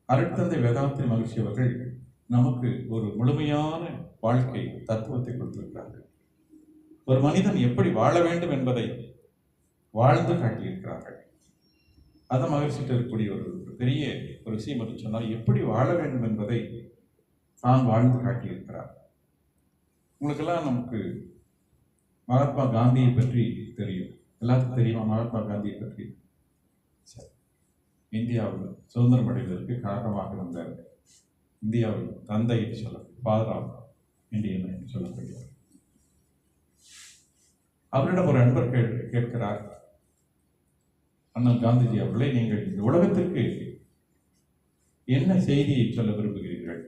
அருட்தந்தை வேதாத்திரி மகிழ்ச்சி அவர்கள் நமக்கு ஒரு முழுமையான வாழ்க்கை தத்துவத்தை கொடுத்திருக்கிறார்கள். ஒரு மனிதன் எப்படி வாழ வேண்டும் என்பதை வாழ்ந்து காட்டியிருக்கிறார்கள். அதை மகிழ்ச்சிட்டு இருக்கக்கூடிய ஒரு பெரிய ஒரு விஷயம் என்று சொன்னால், எப்படி வாழ வேண்டும் என்பதை தான் வாழ்ந்து காட்டியிருக்கிறார். உங்களுக்கெல்லாம் நமக்கு மகாத்மா காந்தியை பற்றி தெரியும். எல்லாத்துக்கும் தெரியுமா மகாத்மா காந்தியை பற்றி? சரி, இந்தியாவில் சுதந்திரம் அடைவதற்கு காரணமாக இருந்த இந்தியாவில் தந்தை என்று சொல்ல ஃபாதர் ஆஃப் இந்தியன் என்று சொல்லப்படுகிறார். அவரிடம் ஒரு அன்பர் கேட்கிறார், அண்ணல் காந்திஜி அவர்களை, நீங்கள் இந்த உலகத்திற்கு என்ன செய்தியை சொல்ல விரும்புகிறீர்கள்?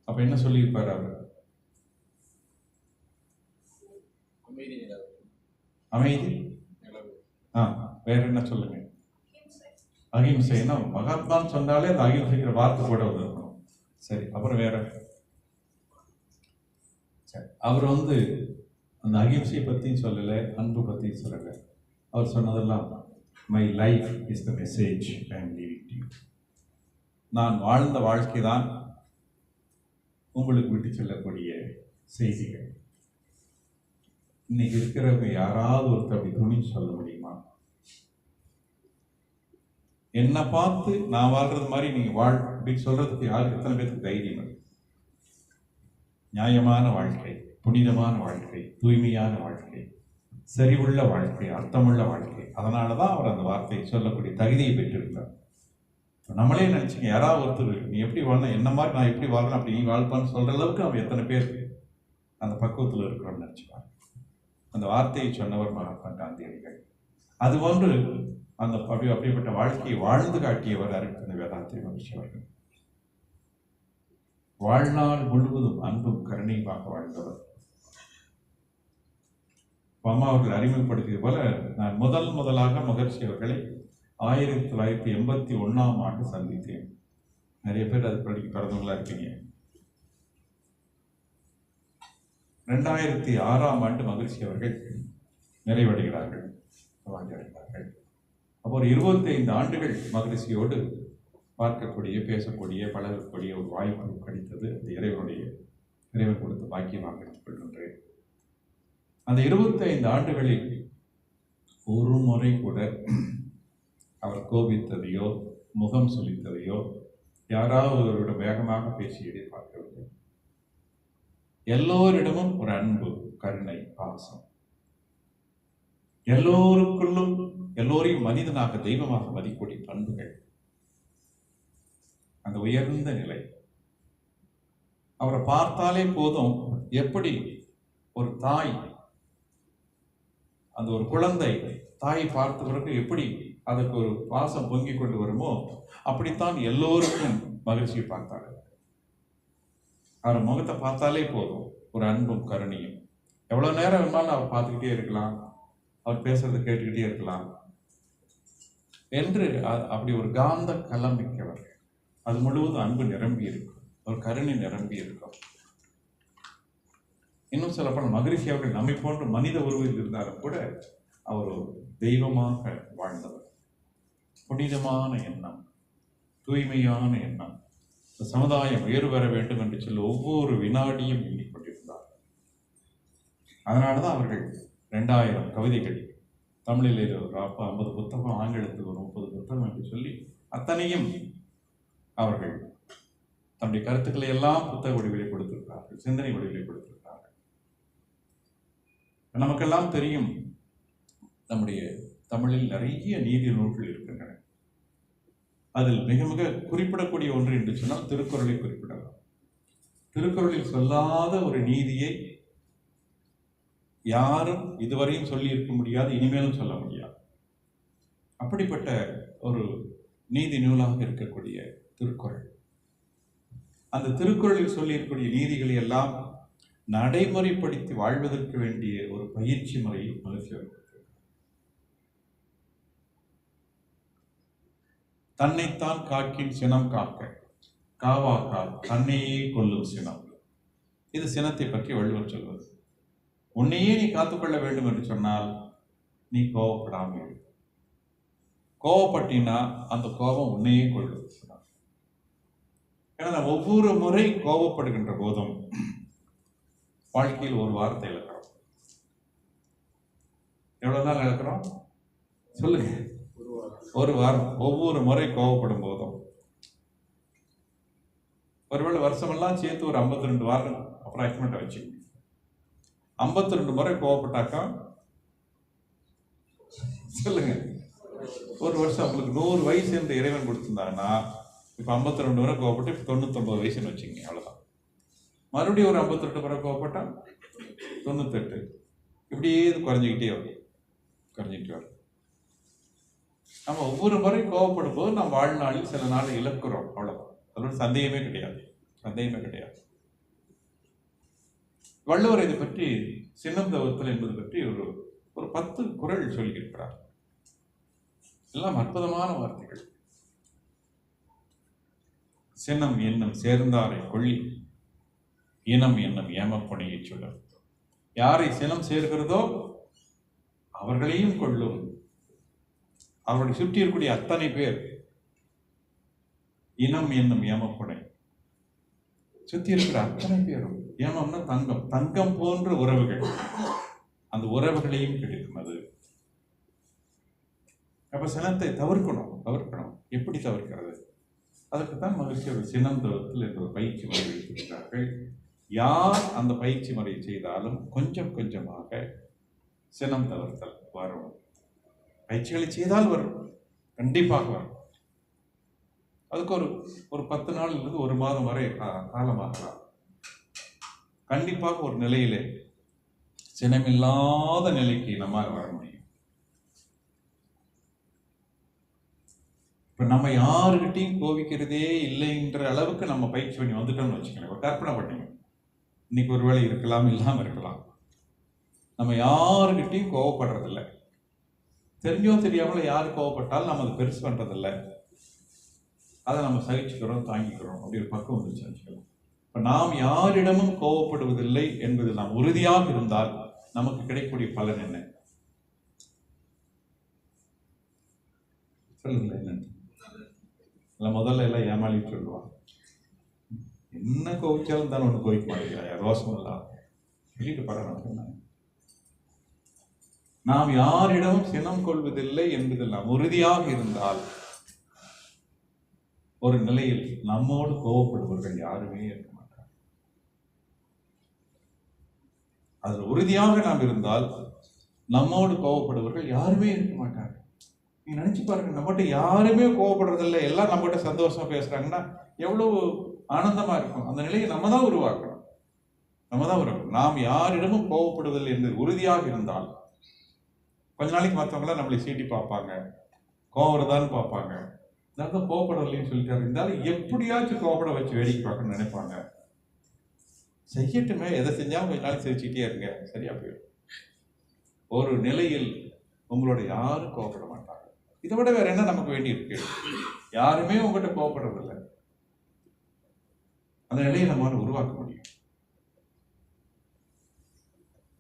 அப்ப என்ன சொல்லியிருப்பார் அவர்? அமைதி. வேற என்ன சொல்லுங்க? அகிம்சைன்னா மகாத்மான்னு சொன்னாலே அந்த அகிம்சைங்கிற வார்த்தை கூட இருக்கணும். சரி, அப்புறம் வேற? சரி, அவர் அந்த அகிம்சையை பற்றியும் சொல்லலை, அன்பு பற்றியும் சொல்லலை. அவர் சொன்னதெல்லாம் my life is the message I am leaving to you. நான் வாழ்ந்த வாழ்க்கை தான் உங்களுக்கு விட்டு செல்லக்கூடிய செய்திகள். இன்னைக்கு இருக்கிறவங்க யாராவது ஒருத்தர் அப்படி துணிஞ்சு சொல்ல முடியுமா? என்னை பார்த்து நான் வாழ்றது மாதிரி நீங்க அப்படின்னு சொல்றதுக்கு யாருக்கு, எத்தனை பேருக்கு தைரியம் இருக்கு? நியாயமான வாழ்க்கை, புனிதமான வாழ்க்கை, தூய்மையான வாழ்க்கை, செறிவுள்ள வாழ்க்கை, அர்த்தமுள்ள வாழ்க்கை. அதனாலதான் அவர் அந்த வார்த்தையை சொல்லக்கூடிய தகுதியை பெற்றிருந்தார். நம்மளே நினைச்சுங்க, யாராவது ஒருத்தர் நீ எப்படி வாழணும், என்ன மாதிரி நான் எப்படி வாழணும் அப்படி நீ வாழ்ப்பான்னு சொல்ற அளவுக்கு அவன் எத்தனை பேர் அந்த பக்குவத்தில் இருக்கிறோம்னு நினைச்சுப்பாங்க. அந்த வார்த்தையை சொன்னவர் மகாத்மா காந்தியடிகள். அதுபோன்று அந்த அப்படிப்பட்ட வாழ்க்கையை வாழ்ந்து காட்டியவர் அருட்தந்தை வேதாத்திரி மகிழ்ச்சி அவர்கள். வாழ்நாள் முழுவதும் அன்பும் கருணையுமாக வாழ்ந்தவர். அம்மா அவர்கள் அறிமுகப்படுத்தியது போல, நான் முதலாக மகிழ்ச்சி அவர்களை 1981ஆம் ஆண்டு சந்தித்தேன். நிறைய பேர் அது பிறந்தவங்களா இருக்கீங்க. 2006ஆம் ஆண்டு மகிழ்ச்சி அவர்கள் நிறைவடைகிறார்கள். அப்போ ஒரு 25 ஆண்டுகள் மகிழ்ச்சியோடு பார்க்கக்கூடிய, பேசக்கூடிய, பழகக்கூடிய ஒரு வாய்ப்பு கிடைத்தது. அந்த இறைவன் கொடுத்த பாக்கியமாக எடுத்துக்கொள்கின்றேன். அந்த 25 ஆண்டுகளில் ஒரு முறை கூட அவர் கோபித்ததையோ முகம் சுளித்ததையோ யாராவது அவரோட வேகமாக பேசியதை பார்க்கவில்லை. எல்லோரிடமும் ஒரு அன்பு, கருணை, பாசம். எல்லோருக்குள்ளும் எல்லோரையும் மனிதனாக, தெய்வமாக மதிக்கூடிய பண்புகள், அந்த உயர்ந்த நிலை. அவரை பார்த்தாலே போதும், எப்படி ஒரு தாய், அந்த ஒரு குழந்தை தாயை பார்த்த பிறகு எப்படி அதற்கு ஒரு பாசம் பொங்கிக் கொண்டு வருமோ, அப்படித்தான் எல்லோருக்கும் மகிழ்ச்சியை பார்த்தார்கள். அவர் முகத்தை பார்த்தாலே போதும், ஒரு அன்பும் கருணையும். எவ்வளவு நேரம் வேணாலும் அவர் பார்த்துக்கிட்டே இருக்கலாம், அவர் பேசுறதை கேட்டுக்கிட்டே இருக்கலாம் என்று அப்படி ஒரு காந்த களம் மிக்கவர். அது முழுவதும் அன்பு நிரம்பி இருக்கும், ஒரு கருணை நிரம்பி இருக்கும். இன்னும் சொல்லப்போனால் மகிழ்ச்சி அவர்கள் நம்மை போன்ற மனித உருவில் இருந்தாலும் கூட அவர் ஒரு தெய்வமாக வாழ்ந்தவர். புனிதமான எண்ணம், தூய்மையான எண்ணம், சமுதாயம் உயர்வு பெற வேண்டும் என்று சொல்லி ஒவ்வொரு வினாடியும் எண்ணிக்கொண்டிருந்தார். அதனாலதான் அவர்கள் 2000 கவிதைகள், தமிழில் ஒரு 50 புத்தகம், ஆங்கிலத்தில் ஒரு 30 புத்தகம் என்று சொல்லி அத்தனையும் அவர்கள் தன்னுடைய கருத்துக்களை எல்லாம் புத்தக வடிவிலே கொடுத்திருக்கிறார்கள், சிந்தனை வடிவிலே கொடுத்திருக்கிறார்கள். நமக்கெல்லாம் தெரியும், நம்முடைய தமிழில் நிறைய நீதி நூல்கள் இருக்கின்றன. அதில் மிக மிக குறிப்பிடக்கூடிய ஒன்று என்று சொன்னால் திருக்குறளை குறிப்பிடலாம். திருக்குறளில் சொல்லாத ஒரு நீதியை யாரும் இதுவரையும் சொல்லி இருக்க முடியாது, இனிமேலும் சொல்ல முடியாது. அப்படிப்பட்ட ஒரு நீதி நூலாக இருக்கக்கூடிய திருக்குறள். அந்த திருக்குறளில் சொல்லி இருக்கக்கூடிய நீதிகளை எல்லாம் நடைமுறைப்படுத்தி வாழ்வதற்கு வேண்டிய ஒரு பயிற்சி முறையை மகிழ்ச்சி. தன்னைத்தான் காக்கின் சினம் காக்க, காவாக்கால் தன்னையே கொல்லும் சினம். இது சினத்தை பற்றி வள்ளுவர் சொல்வது. உன்னையே நீ காத்துக்கொள்ள வேண்டும் என்று சொன்னால் நீ கோவப்படாமல். கோவப்பட்டினா அந்த கோபம் உன்னையே கொள்ளும். ஏன்னா நான் ஒவ்வொரு முறை கோபப்படுகின்ற போதும் வாழ்க்கையில் ஒரு வார்த்தை இழக்கிறோம். எவ்வளவு நாள் இழக்கிறோம் சொல்லுங்க? ஒரு வாரம். ஒவ்வொரு முறை கோபப்படும் போதும், ஒருவேளை வருஷமெல்லாம் சேர்த்து ஒரு 52 வாரம் அப்ராக்சிமேட்டா வச்சு 52 முறை கோவப்பட்டாக்கா சொல்லுங்க, ஒரு வருஷம் உங்களுக்கு 100 வயசு என்று இறைவன் கொடுத்திருந்தாங்கன்னா இப்ப 52 முறை கோவப்பட்டு இப்ப 99 வயசுன்னு வச்சுக்கோங்க. அவ்வளவுதான். மறுபடியும் ஒரு 52 முறை கோவப்பட்டா 98. இப்படியே இது குறைஞ்சிக்கிட்டே வரும். நம்ம ஒவ்வொரு முறை கோவப்படும் போது நம்ம வாழ்நாளில் சில நாள் இழக்கிறோம். அவ்வளவுதான். அதோட சந்தேகமே கிடையாது. வள்ளுவர் இதை பற்றி சினம் தவிர்த்தல் என்பது பற்றி ஒரு 10 குறள் சொல்லியிருக்கிறார். எல்லாம் அற்புதமான வார்த்தைகள். சினம் என்னும் சேர்ந்தாரை கொள்ளி, இனம் என்னும் ஏமப்பணியை சொல்ல. யாரை சினம் சேர்கிறதோ அவர்களையும் கொள்ளும். அவர்களை சுற்றி இருக்கக்கூடிய அத்தனை பேர் இனம் என்னும் ஏமப்படை. சுற்றி இருக்கிற அத்தனை பேரும், ஏமம்னா தங்கம், தங்கம் போன்ற உறவுகள், அந்த உறவுகளையும் கிடைக்கும் அது. அப்ப சினத்தை தவிர்க்கணும். எப்படி தவிர்க்கிறது? அதற்குத்தான் மகிழ்ச்சியோட சினம் தவிர்த்தல் என்ற ஒரு பயிற்சி முறை வைத்திருக்கிறார்கள். யார் அந்த பயிற்சி முறை செய்தாலும் கொஞ்சம் கொஞ்சமாக சினம் தவிர்த்தல் வரும். பயிற்சிகளை செய்தால் வரும், கண்டிப்பாக வரும். அதுக்கு ஒரு 10 நாளிலிருந்து 1 மாதம் வரை காலமாகலாம். கண்டிப்பாக ஒரு நிலையிலே சினமில்லாத நிலைக்கு நம்மால் வர முடியும். இப்ப நம்ம யாருக்கிட்டையும் கோபிக்கிறதே இல்லைன்ற அளவுக்கு நம்ம பயிற்சி பண்ணி வந்துட்டோம்னு வச்சுக்கோங்க. ஒரு கற்பனை பண்ணீங்க, இன்னைக்கு ஒரு வேளை இருக்கலாம், இல்லாம இருக்கலாம். நம்ம யாருக்கிட்டையும் கோவப்படுறதில்லை. தெரிஞ்சோ தெரியாமல யார் கோவப்பட்டாலும் நம்ம அதை பெருசு பண்றதில்லை. அதை நம்ம சகிச்சுக்கிறோம், தாங்கிக்கிறோம். அப்படி ஒரு பக்கம் வந்துச்சு வச்சுக்கலாம். இப்ப நாம் யாரிடமும் கோவப்படுவதில்லை என்பது நாம் உறுதியாக இருந்தால் நமக்கு கிடைக்கக்கூடிய பலன் என்ன சொல்லுங்களேன்? என்னன்னு முதல்ல எல்லாம் ஏமாளிட்டு சொல்லுவாங்க. என்ன கோவிச்சாலும் தானே ஒண்ணு கோவிக்க மாட்டேங்கிறாயா, ரோசம் எல்லாம் சொல்லிட்டு படம். நாம் யாரிடமும் சினம் கொள்வதில்லை என்பதில் நாம் உறுதியாக இருந்தால் ஒரு நிலையில் நம்மோடு கோவப்படுபவர்கள் யாருமே இருக்க மாட்டார். அதில் உறுதியாக நாம் இருந்தால் நம்மோடு கோவப்படுபவர்கள் யாருமே இருக்க மாட்டாங்க. நீங்க நினைச்சு பாருங்க, நம்மகிட்ட யாருமே கோவப்படுறதில்லை, எல்லாம் நம்மகிட்ட சந்தோஷமா பேசுறாங்கன்னா எவ்வளவு ஆனந்தமா இருக்கும். அந்த நிலையை நம்ம தான் உருவாக்கணும். நாம் யாரிடமும் கோவப்படுவதில்லை என்று உறுதியாக இருந்தால் கொஞ்ச நாளைக்கு மற்றவங்களாம் நம்மளை சீட்டி பார்ப்பாங்க, கோவப்படுறதான்னு பார்ப்பாங்க. இதான் கோவப்படவில்லைன்னு சொல்லிட்டாரு, இருந்தாலும் எப்படியாச்சும் கோவப்பட வச்சு வேடிக்கை பார்க்கணும்னு நினைப்பாங்க. செய்யட்டுமே, எதை செஞ்சாலும் கொஞ்ச நாளைக்கு சிரிச்சுக்கிட்டே இருங்க, சரியா போயிடும். ஒரு நிலையில் உங்களோட யாரும் கோவப்பட மாட்டாங்க. இதை விட வேற என்ன நமக்கு வேண்டி இருக்கு? யாருமே உங்ககிட்ட கோவப்படுறதில்லை. அந்த நிலையை நம்மளால உருவாக்க முடியும்.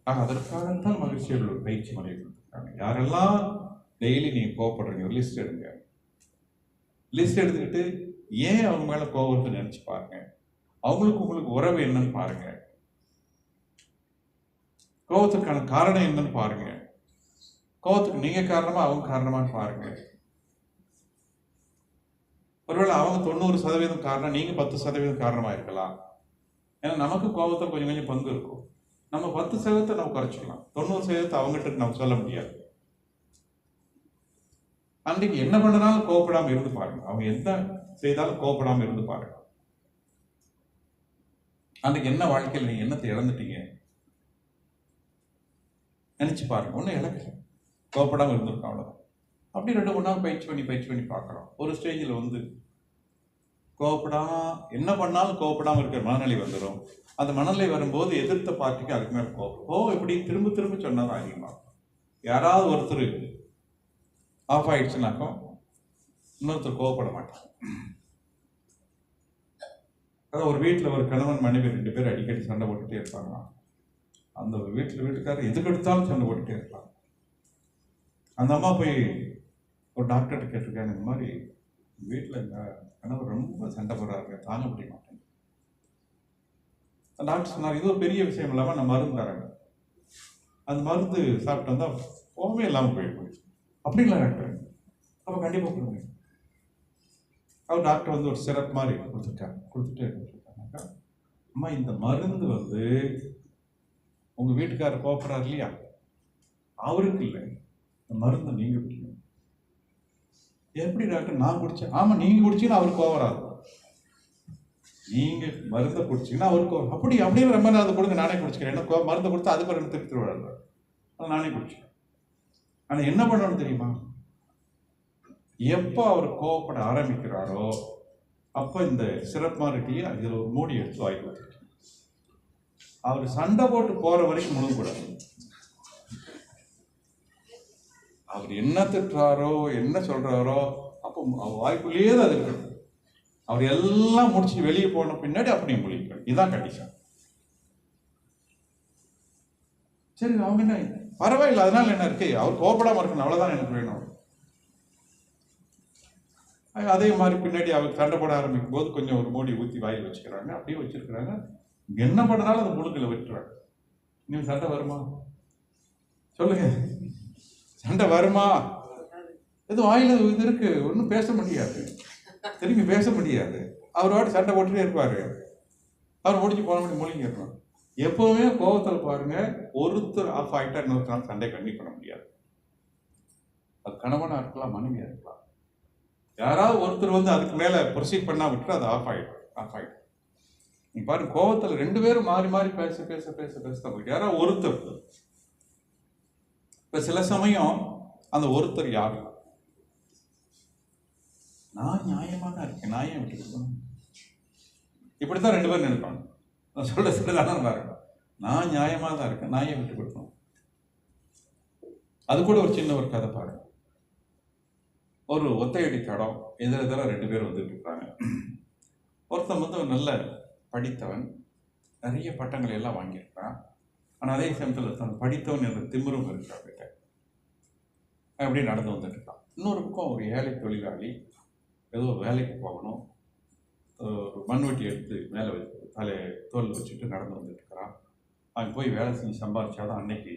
அதற்காகத்தான் மகிழ்ச்சியோட ஒரு பயிற்சி முறை கொடுத்துருக்காங்க. யாரெல்லாம் டெய்லி நீங்க கோவப்படுறீங்க ஒரு லிஸ்ட் எடுங்க. லிஸ்ட் எடுத்துக்கிட்டு ஏன் அவங்க மேல கோவத்தை நினைச்சு பாருங்க. உங்களுக்கு உறவு என்னன்னு பாருங்க. கோவத்துக்கான காரணம் என்னன்னு பாருங்க. கோவத்துக்கு நீங்க காரணமா அவங்க காரணமான்னு பாருங்க. ஒருவேளை அவங்க 90% காரணம், நீங்க 10% காரணமா இருக்கலாம். ஏன்னா நமக்கு கோபத்தை கொஞ்சம் கொஞ்சம் பங்கு இருக்கும். நம்ம 10% நம்ம குறைச்சிக்கலாம், 90% அவங்ககிட்ட நம்ம சொல்ல முடியாது. அன்றைக்கு என்ன பண்ணனாலும் கோவப்படாம இருந்து பாருங்க. அவங்க எந்த செய்தாலும் கோவப்படாம இருந்து பாருங்க. அன்றைக்கு என்ன வாழ்க்கையில் நீங்க என்னத்தை இழந்துட்டீங்க நினைச்சு பாருங்க. ஒன்னும் இழக்கல, கோவப்படாம இருந்திருக்கோம், அவ்வளவுதான். அப்படி 2-3 நாள் பயிற்சி பண்ணி பார்க்கிறோம். ஒரு ஸ்டேஜில் வந்து கோவப்படாம என்ன பண்ணாலும் கோவப்படாம இருக்கிற மனநிலை வந்துடும். அந்த மனநிலை வரும்போது எதிர்த்த பார்ட்டிக்கு அதுக்கு மேல கோவம் எப்படி திரும்ப திரும்ப சொன்னாதான் அதிகமாகும். யாராவது ஒருத்தர் ஆஃப் ஆயிடுச்சுனாக்கும் இன்னொருத்தர் கோவப்பட மாட்டாங்க. அதாவது ஒரு வீட்டில் ஒரு கணவன் மனைவி 2 பேர் அடிக்கடி சண்டை போட்டுட்டே இருப்பாங்க. அந்த வீட்டுக்காரர் எதுக்கு எடுத்தாலும் சண்டை போட்டுட்டே இருப்பாங்க. அந்த அம்மா போய் ஒரு டாக்டர்கிட்ட கேட்டிருக்காங்க, இந்த மாதிரி வீட்டில் எங்கள் கணவர் ரொம்ப சண்டை போடுறாரு, தாங்க முடிய மாட்டேன். டாக்டர் சொன்னார், இது ஒரு பெரிய விஷயம் இல்லாமல் நான் மருந்து தரேன், அந்த மருந்து சாப்பிட்டு வந்தால் கோவமே இல்லாமல் போயிடும். அப்படிங்களா டாக்டர்? அப்போ கண்டிப்பாக கொடுங்க. அவர் டாக்டர் வந்து ஒரு சிரப் மாதிரி கொடுத்துட்டு அம்மா இந்த மருந்து வந்து உங்கள் வீட்டுக்காரர் கோப்பறாரு இல்லையா, அவருக்கு இல்லை, இந்த மருந்தை நீங்கள் குடிக்கணும். எப்படி டாக்டர் நான் குடிச்சேன்? ஆமாம், நீங்கள் குடிச்சீங்கன்னா அவருக்கு கோவராது. நீங்கள் மருந்தை குடிச்சிங்கன்னா அவருக்கு அப்படின்னு ரொம்ப நேரம் கொடுங்க, நானே குடிச்சிக்கிறேன். என்ன மருந்தை கொடுத்தா அது பிறகு திருப்பி விடாது, அதை நானே குடிச்சிக்கிறேன். ஆனால் என்ன பண்ணணும் தெரியுமா? எப்போ அவர் கோவப்பட ஆரம்பிக்கிறாரோ அப்போ இந்த சிறப்பாக இருக்கையே இதில் ஒரு மூடி எடுத்து வாங்கி கொடுத்துருக்கேன். அவர் சண்டை போட்டு போகிற வரைக்கும் முழுங்கக்கூடாது. அவர் என்ன திட்டுறாரோ என்ன சொல்கிறாரோ அப்போ வாய்ப்புலேயே தான் இருக்கணும். அவர் எல்லாம் முடிச்சு வெளியே போன பின்னாடி அப்படி முழிக்கணும். இதுதான் கண்டிஷன். சரி, அவங்க என்ன பரவாயில்லை, அதனால என்ன இருக்கு, அவர் கோபப்படாமல் இருக்கணும், அவ்வளோதான் எனக்கு வேணும். அதே மாதிரி பின்னாடி அவர் சண்டை போட ஆரம்பிக்கும் போது கொஞ்சம் ஒரு மூடி ஊற்றி வாயில் வச்சுக்கிறாங்க, அப்படியே வச்சிருக்கிறாங்க. என்ன பண்ணாலும் அந்த முழுக்கில் விட்டுறாங்க. நீங்க சண்டை வருமா சொல்லுங்க, சண்டை வருமா? எது வாயில இது இருக்கு, ஒன்றும் பேச முடியாது, திரும்பி பேச முடியாது. அவரோட சண்டை போட்டுட்டே இருப்பாரு. அவர் முடிச்சு போன மணி மொழிங்கிடணும். எப்பவுமே கோபத்தில் பாருங்க, ஒருத்தர் ஆஃப் ஆகிட்டா இன்னொருத்தர் சண்டை கண்டிப்பாக பண்ண முடியாது. அது கணவனாக இருக்கலாம், மனைவியாக இருக்கலாம். யாராவது ஒருத்தர் வந்து அதுக்கு மேலே ப்ரொசீட் பண்ணா விட்டு அது ஆஃப் ஆகிடும். நீ பாருங்க, கோபத்தில் ரெண்டு பேரும் மாறி மாறி பேச பேச பேச பேச போயிட்டு யாராவது ஒருத்தர், இப்போ சில சமயம் அந்த ஒருத்தர் யார், நான் நியாயமாக தான் இருக்கேன், நான் ஏன் விட்டு கொடுக்கணும், இப்படித்தான் ரெண்டு பேரும் நினைப்பாங்க. நான் சொல்ல சொல்லதானே பாருங்க, நான் நியாயமாக தான் இருக்கேன், நான் ஏன் விட்டு கொடுக்கணும். அது கூட ஒரு சின்ன ஒரு கதை பாருங்க. ஒரு ஒத்தையடி தடம், எதிர ரெண்டு பேர் வந்துட்டு இருக்காங்க. ஒருத்தன் வந்து ஒரு நல்ல படித்தவன், நிறைய பட்டங்களை எல்லாம் வாங்கியிருக்கான். ஆனால் அதே சமயத்தில் தன் படித்தவன் என்ற திமிரும் இருக்கான். அப்படி நடந்து வந்துட்டு இருக்கான். இன்னொரு பக்கம் ஒரு ஏழை தொழிலாளி, ஏதோ ஒரு வேலைக்கு போகணும், ஒரு மண்வெட்டி எடுத்து மேலே வச்சு தோல் வச்சுட்டு நடந்து வந்துட்டு இருக்கிறான். அவன் போய் வேலை செஞ்சு சம்பாதிச்சாதான் அன்னைக்கு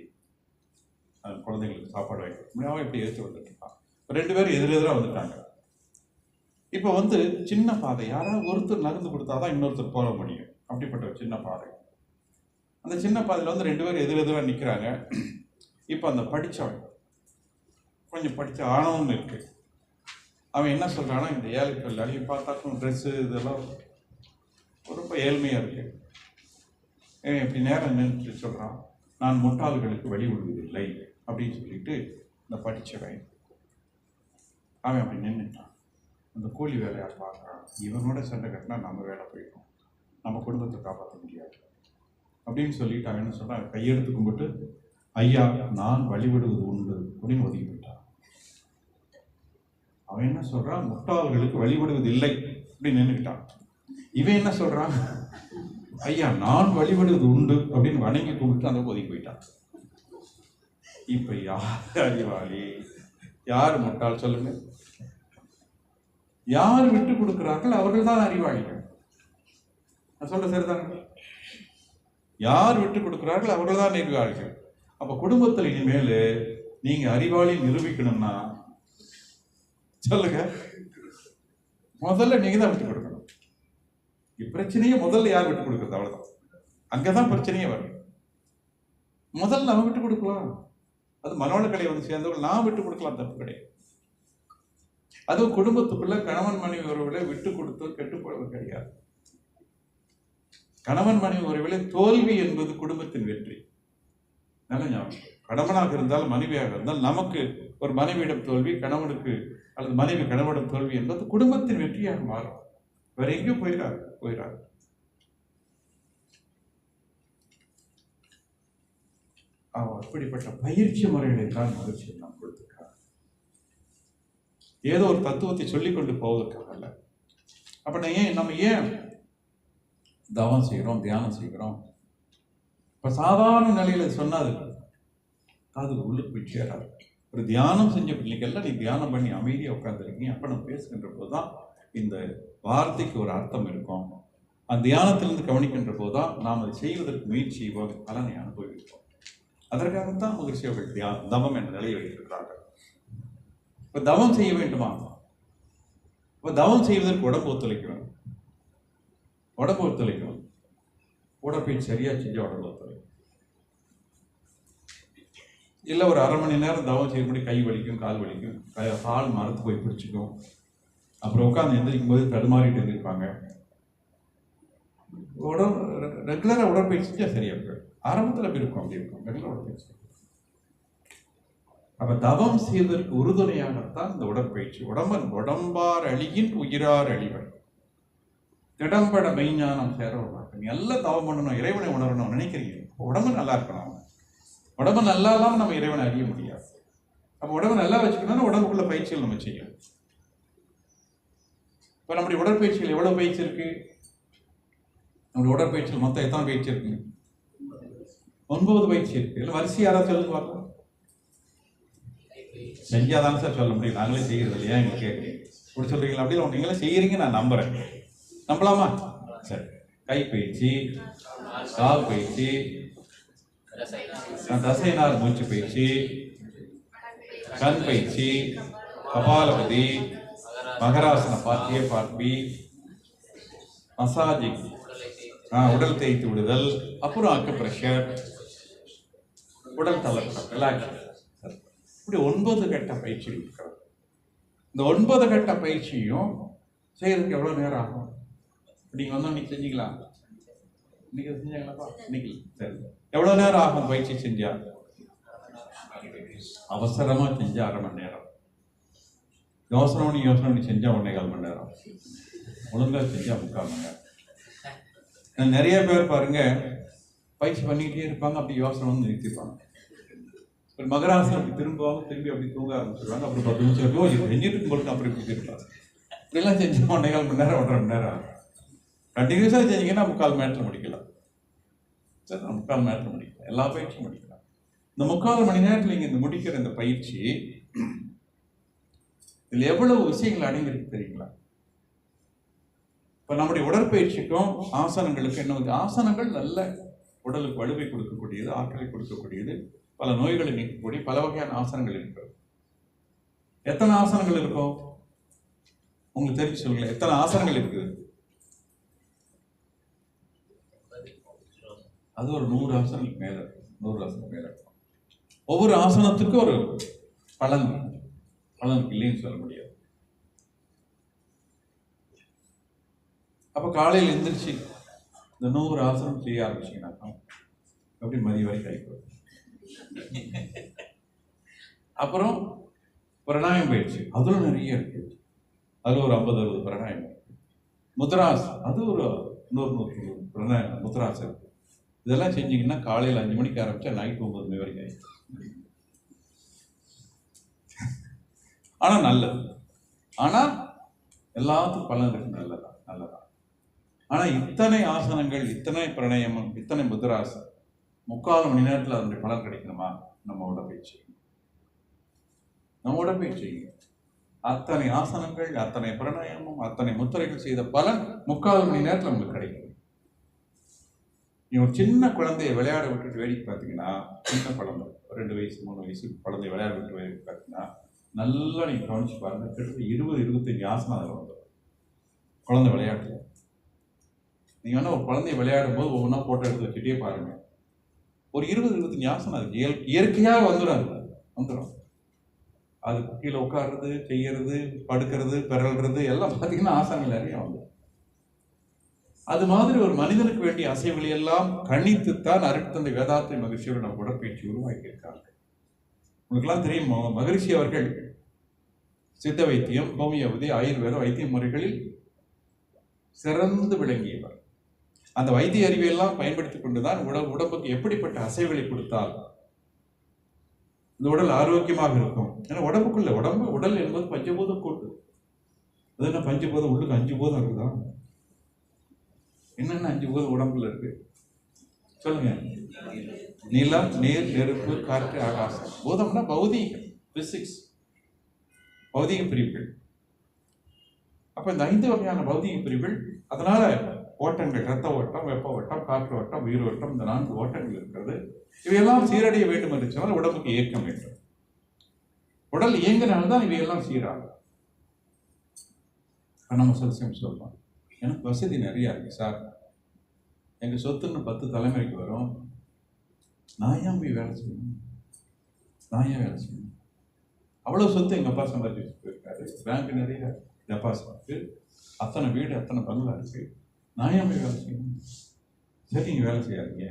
குழந்தைங்களுக்கு சாப்பாடு வைக்க அவன் இப்படி எடுத்து வந்துட்டு இருக்கான். ரெண்டு பேரும் எதிரெதிராக வந்துட்டாங்க. இப்போ வந்து சின்ன பாதை, யாராவது ஒருத்தர் நகர்ந்து கொடுத்தாதான் இன்னொருத்தர் போக முடியும். அப்படிப்பட்ட ஒரு சின்ன பாதை. அந்த சின்ன பாதையில் வந்து ரெண்டு பேரும் எதிரெதிராக நிற்கிறாங்க. இப்போ அந்த படித்தவன், கொஞ்சம் படித்த ஆணவம்னு இருக்கு, அவன் என்ன சொல்கிறான்னா, இந்த ஏழை தொழிலாளி பார்த்தாக்கும் ட்ரெஸ்ஸு இதெல்லாம் ரொம்ப ஏழ்மையாக இருக்கு. இப்படி நேரம் நின்று சொல்கிறான், நான் முட்டாள்களுக்கு வழி விடுவதில்லை அப்படின்னு சொல்லிட்டு இந்த படித்தவன் அவன் அப்படி நின்றுட்டான். அந்த கூலி வேலையை பார்க்குறான். இவனோட சண்டை கட்டினா நம்ம வேலை போயிடும், நம்ம குடும்பத்தை காப்பாற்ற முடியாது அப்படின்னு சொல்லிட்டு அவன் என்ன சொல்கிறான், கையெடுத்து கும்பிட்டு, ஐயா நான் வழிபடுவது உண்டு அப்படின்னு ஒதுக்கி போயிட்டான். அவன் என்ன சொல்கிறான், முட்டாள்களுக்கு வழிபடுவது இல்லை அப்படின்னு நின்றுக்கிட்டான். இவன் என்ன சொல்கிறான், ஐயா நான் வழிபடுவது உண்டு அப்படின்னு வணங்கி கும்பிட்டு அந்த ஒதுக்கி போயிட்டான். இப்போ யார் அறிவாளி, யார் முட்டாள் சொல்லுங்க? யார் விட்டு கொடுக்கிறார்கள் அவர்கள் தான் அறிவாளிகள். நான் சொல்ற சரிதாங்க? யார் விட்டு கொடுக்கிறார்கள் அவர்கள் தான் அறிவாளிகள். அப்ப குடும்பத்தில் இனிமேல் நீங்க அறிவாளி நிரூபிக்கணும்னா சொல்லுங்க, முதல்ல நீங்க தான் விட்டு கொடுக்கணும். பிரச்சனையே முதல்ல யார் விட்டு கொடுக்கறது, அவ்வளவுதான். அங்கதான் பிரச்சனையே வரும். முதல்ல நம்ம விட்டு கொடுக்கலாம். அது மனவளக்கலை வந்து சேர்ந்தவர்கள் நான் விட்டு கொடுக்கலாம், தப்பு கிடையாது. அதுவும் குடும்பத்துக்குள்ள கணவன் மனைவி உறவுகளை விட்டு கொடுத்து கெட்டு போவது கிடையாது. கணவன் மனைவி உறவுகளை தோல்வி என்பது குடும்பத்தின் வெற்றி. நல்ல ஞாபகம். கணவனாக இருந்தால் மனைவியாக இருந்தால் நமக்கு ஒரு மனைவியிடம் தோல்வி, கணவனுக்கு அல்லது மனைவி கணவனிடம் தோல்வி என்பது குடும்பத்தின் வெற்றியாக மாறும். வேற எங்கேயும் போயிடாது. அப்படிப்பட்ட பயிற்சி முறைகளை தான் மகிழ்ச்சி நாம் கொடுத்திருக்காங்க. ஏதோ ஒரு தத்துவத்தை சொல்லிக் கொண்டு போவதற்காக அல்ல. அப்ப நம்ம ஏன் தவம் செய்கிறோம், தியானம் செய்கிறோம்? இப்ப சாதாரண நிலையில சொன்னாது அது உள்ளுக்கு போய் சேராது. ஒரு தியானம் செஞ்ச பிள்ளைகள்லாம் நீ தியானம் பண்ணி அமைதியாக உட்காந்துருக்கீங்க. அப்போ நம்ம பேசுகின்ற போது தான் இந்த வார்த்தைக்கு ஒரு அர்த்தம் இருக்கும். அந்த தியானத்திலிருந்து கவனிக்கின்ற போது தான் நாம் அதை செய்வதற்கு முயற்சி செய்வோம், பலனை அனுபவிப்போம். அதற்காகத்தான் மகிழ்ச்சி அவர்கள் தவம் என்ற நிலையை வைத்திருக்கிறார்கள். இப்போ தவம் செய்ய வேண்டுமா? இப்போ தவம் செய்வதற்கு உடம்பு ஒத்துழைக்கணும். உடம்பு ஒத்துழைக்கணும். உடற்பயிற்சி சரியாக செஞ்ச உடம்பு ஒத்துழைக்கும். இல்லை ஒரு அரை மணி நேரம் தவம் செய்யும்படி கை வலிக்கும், கால் வலிக்கும், கால் மரத்து போய் பிடிச்சிக்கும். அப்புறம் உட்காந்து எந்திரிக்கும் போது தடுமாறிட்டு இருந்திருப்பாங்க. ரெகுலராக உடற்பயிற்சி செஞ்சால் சரியா இருக்கும். ஆரம்பத்தில் அப்படி இருக்கும், அப்படி இருக்கும். ரெகுலர் உடற்பயிற்சி. அப்போ தவம் செய்வதற்கு உறுதுணையாகத்தான் இந்த உடற்பயிற்சி. உடம்பார் அழியின் உயிரார் அழிவர், திடம்பட மெய்ஞானம் சேர விடுவாங்க. நீ எல்லாம் தவம் பண்ணணும், இறைவனை உணரணும் நினைக்கிறீங்க. உடம்பு நல்லா இருக்கணும். உடம்பு நல்லா இல்லாமல் நம்ம இறைவனை அறிய முடியாது. அப்போ உடம்பு நல்லா வச்சுக்கணும்னா உடம்புக்குள்ள பயிற்சிகள் நம்ம செய்யணும். இப்போ நம்முடைய உடற்பயிற்சிகள் எவ்வளவு பயிற்சி இருக்கு? நம்முடைய உடற்பயிற்சிகள் மொத்தம் எத்தனை பயிற்சி இருக்கு? 9 பயிற்சி இருக்கு. இல்லை வரிசை யாராவது சொல்லுங்க பார்க்கலாம். செஞ்சாதானே சார் சொல்ல முடியும், நாங்களே செய்யறது இல்லையா? எங்க கேட்குறீங்க இப்படி சொல்றீங்களா? அப்படி நீங்களே செய்யறீங்க, நான் நம்புறேன். நம்பலாமா? சரி. கை பயிற்சி, கால் பயிற்சி, தசைநார் மூச்சு பயிற்சி, கண் பயிற்சி, கபாலபதி, மகராசன பார்ட்டியே பார்ப்பி, மசாஜிங், உடல் தேய்த்து விடுதல், அப்புறம் அக்குப்ரெஷர், உடல் தளர்த்தல், ரிலாக்ஸ். இப்படி 9 கட்ட பயிற்சி இருக்கிறது. இந்த 9 கட்ட பயிற்சியும் செய்யறதுக்கு எவ்வளவு நேரம் ஆகும்? நீங்க வந்து இன்னைக்கு செஞ்சீங்களா? இன்னைக்கு செஞ்சாங்களாப்பா? இன்னைக்கு சரி. எவ்வளவு நேரம் ஆகும் பயிற்சி செஞ்சா? அவசரமா செஞ்சா அரை மணி நேரம், யோசனை பண்ணி செஞ்சா 1.25 மணி நேரம், ஒழுங்கா செஞ்சா 3/4 மணி நேரம். நிறைய பேர் பாருங்க பயிற்சி பண்ணிக்கிட்டே இருப்பாங்க, அப்படி யோசனை வந்து நிறுத்திப்பாங்க. ஒரு மகராசனம் அப்படி திரும்பி அப்படி தூங்க ஆரம்பிச்சிருவாங்க. அப்புறம் 10 நிமிஷம் இருக்கும், இது செஞ்சுட்டு போட்டு அப்புறம் இப்படி திருப்பாங்க. இப்படிலாம் செஞ்சா 1.25 மணி நேரம் 1.5 மணி நேரம் ஆகும். கண்டினியூஸாக செஞ்சீங்கன்னா 3/4 மணி நேரத்தில் முடிக்கலாம். சரி, 3/4 மணி நேரத்தில் முடிக்கலாம். எல்லா பயிற்சியும் முடிக்கலாம். இந்த 3/4 மணி நேரத்தில் நீங்கள் இந்த முடிக்கிற இந்த பயிற்சி இதில் எவ்வளவு விஷயங்கள் அடங்கியிருக்கு தெரியுங்களா? இப்போ நம்முடைய உடற்பயிற்சிக்கும் ஆசனங்களுக்கும் என்ன? ஆசனங்கள் நல்ல உடலுக்கு வலுவை கொடுக்கக்கூடியது, ஆற்றலை கொடுக்கக்கூடியது, பல நோய்களை நீக்கக்கூடிய பல வகையான ஆசனங்கள் இருக்கிறது. எத்தனை ஆசனங்கள் இருக்கும் உங்களுக்கு தெரிஞ்சு சொல்லுங்க. எத்தனை ஆசனங்கள் இருக்குது? அது ஒரு 100 ஆசனங்களுக்கு மேல, 100 ஆசனம் மேல. ஒவ்வொரு ஆசனத்துக்கும் ஒரு பலன் இல்லைன்னு சொல்ல முடியாது. அப்ப காலையில் எந்திரிச்சு இந்த 100 ஆசனம் செய்ய ஆரம்பிச்சீங்கன்னா அப்படி மதிய வரைக்கும் ஆகிப்போம். அப்புறம் பிராணாயம் பயிற்சி, அதுல நிறைய இருக்கு. அதுல ஒரு 50-60 பிராணாயம். முத்ராஸ், அது ஒரு 100 பிராணாயம் முத்ராஸ் இருக்கு. இதெல்லாம் செஞ்சீங்கன்னா காலையில் 5 மணிக்கு ஆரம்பிச்சா நைட் 9 மணி வரைக்கும் ஆயிடுச்சு. ஆனா நல்லது. ஆனா எல்லாத்துக்கும் பலன் இருக்கு. நல்லதா. ஆனா இத்தனை ஆசனங்கள், இத்தனை பிரணயமும், இத்தனை முத்ராசம் 3/4 மணி நேரத்தில் அதனுடைய பலன் கிடைக்கணுமா? நம்ம உடற்பயிற்சி அத்தனை ஆசனங்கள், அத்தனை பிரணயமும், அத்தனை முத்திரைகள் செய்த பலன் 3/4 மணி நேரத்தில் உங்களுக்கு கிடைக்கும். நீ ஒரு சின்ன குழந்தைய விளையாட விட்டுட்டு வேடிக்கை பார்த்தீங்கன்னா, சின்ன குழந்தை 2 வயசு 3 வயசு குழந்தைய விளையாட விட்டு வேடிக்கை பார்த்தீங்கன்னா, நல்லா நீங்கள் கவனிச்சு பாருங்க, கிட்டத்தட்ட 20-25 ஆசனம் அதில் வந்துடும் குழந்தை விளையாட்டுல. நீங்கள் வேணா ஒரு குழந்தைய விளையாடும் போது ஒவ்வொன்றா போட்டோ எடுத்து வச்சுட்டே பாருங்க, ஒரு 20-25 ஆசனம் அதுக்கு இயற்கையாக வந்துடும். அது கீழே உட்காடுறது, செய்யறது, படுக்கிறது, பிறல்றது எல்லாம் பார்த்தீங்கன்னா ஆசனங்கள் நிறைய வந்துடும். அது மாதிரி ஒரு மனிதனுக்கு வேண்டிய அசைவுகளை எல்லாம் கணித்துத்தான் அருட்தந்தை வேதாத்திரி மகிழ்ச்சியோடு நம்ம உடற்பயிற்சி உருவாக்கி இருக்காங்க. உங்களுக்கெல்லாம் தெரியும், மகரிஷி அவர்கள் சித்த வைத்தியம், ஹோமியோபதி, ஆயுர்வேத வைத்திய முறைகளில் சிறந்து விளங்கியவர். அந்த வைத்திய அறிவையெல்லாம் பயன்படுத்திக் கொண்டுதான் உடம்புக்கு எப்படிப்பட்ட அசைவுகளை கொடுத்தால் இந்த உடல் ஆரோக்கியமாக இருக்கும். ஏன்னா உடல் என்பது பஞ்சபூத கூட்டு. அது என்ன பஞ்சபூதம்? உள்ளுக்கு 5 பூதம் இருக்குதா? என்னென்ன 5 பூதம் உடம்புல இருக்கு சொல்லுங்க. நிலம், நீர், நெருப்பு, காற்று, ஆகாசம். பூதம்னா பௌதீகம். பிசிக்ஸ், பௌதிக பிரிவுகள். அப்ப இந்த 5 வகையான பௌதிக பிரிவுகள், அதனால ஓட்டங்கள், ரத்த ஓட்டம், வெப்ப ஓட்டம், காற்று ஓட்டம், உயிர் ஓட்டம், இந்த 4 ஓட்டங்கள் இருக்கிறது. இவையெல்லாம் சீரடைய வேண்டும் என்று சொன்னால் உடம்புக்கு இயக்கம் வேண்டும். உடல் இயங்கினால்தான் இவையெல்லாம் சீராகும். நம்ம சில சொல்றோம், எனக்கு வசதி நிறைய இருக்கு சார், எங்க சொத்துன்னு 10 தலைமுறைக்கு வரும், நான் ஏன் போய் வேலை செய்யணும், நான் ஏன் வேலை செய்யணும்? அவ்வளவு சொத்து எங்க அப்பா சம்பாதிச்சு போயிருக்காரு, பேங்க் நிறைய டெபாசிட் இருக்கு, அத்தனை வீடு, அத்தனை பங்களா இருக்கு, நான் ஏன் போய் வேலை செய்யணும்? சரி, நீங்க வேலை செய்யாதீங்க.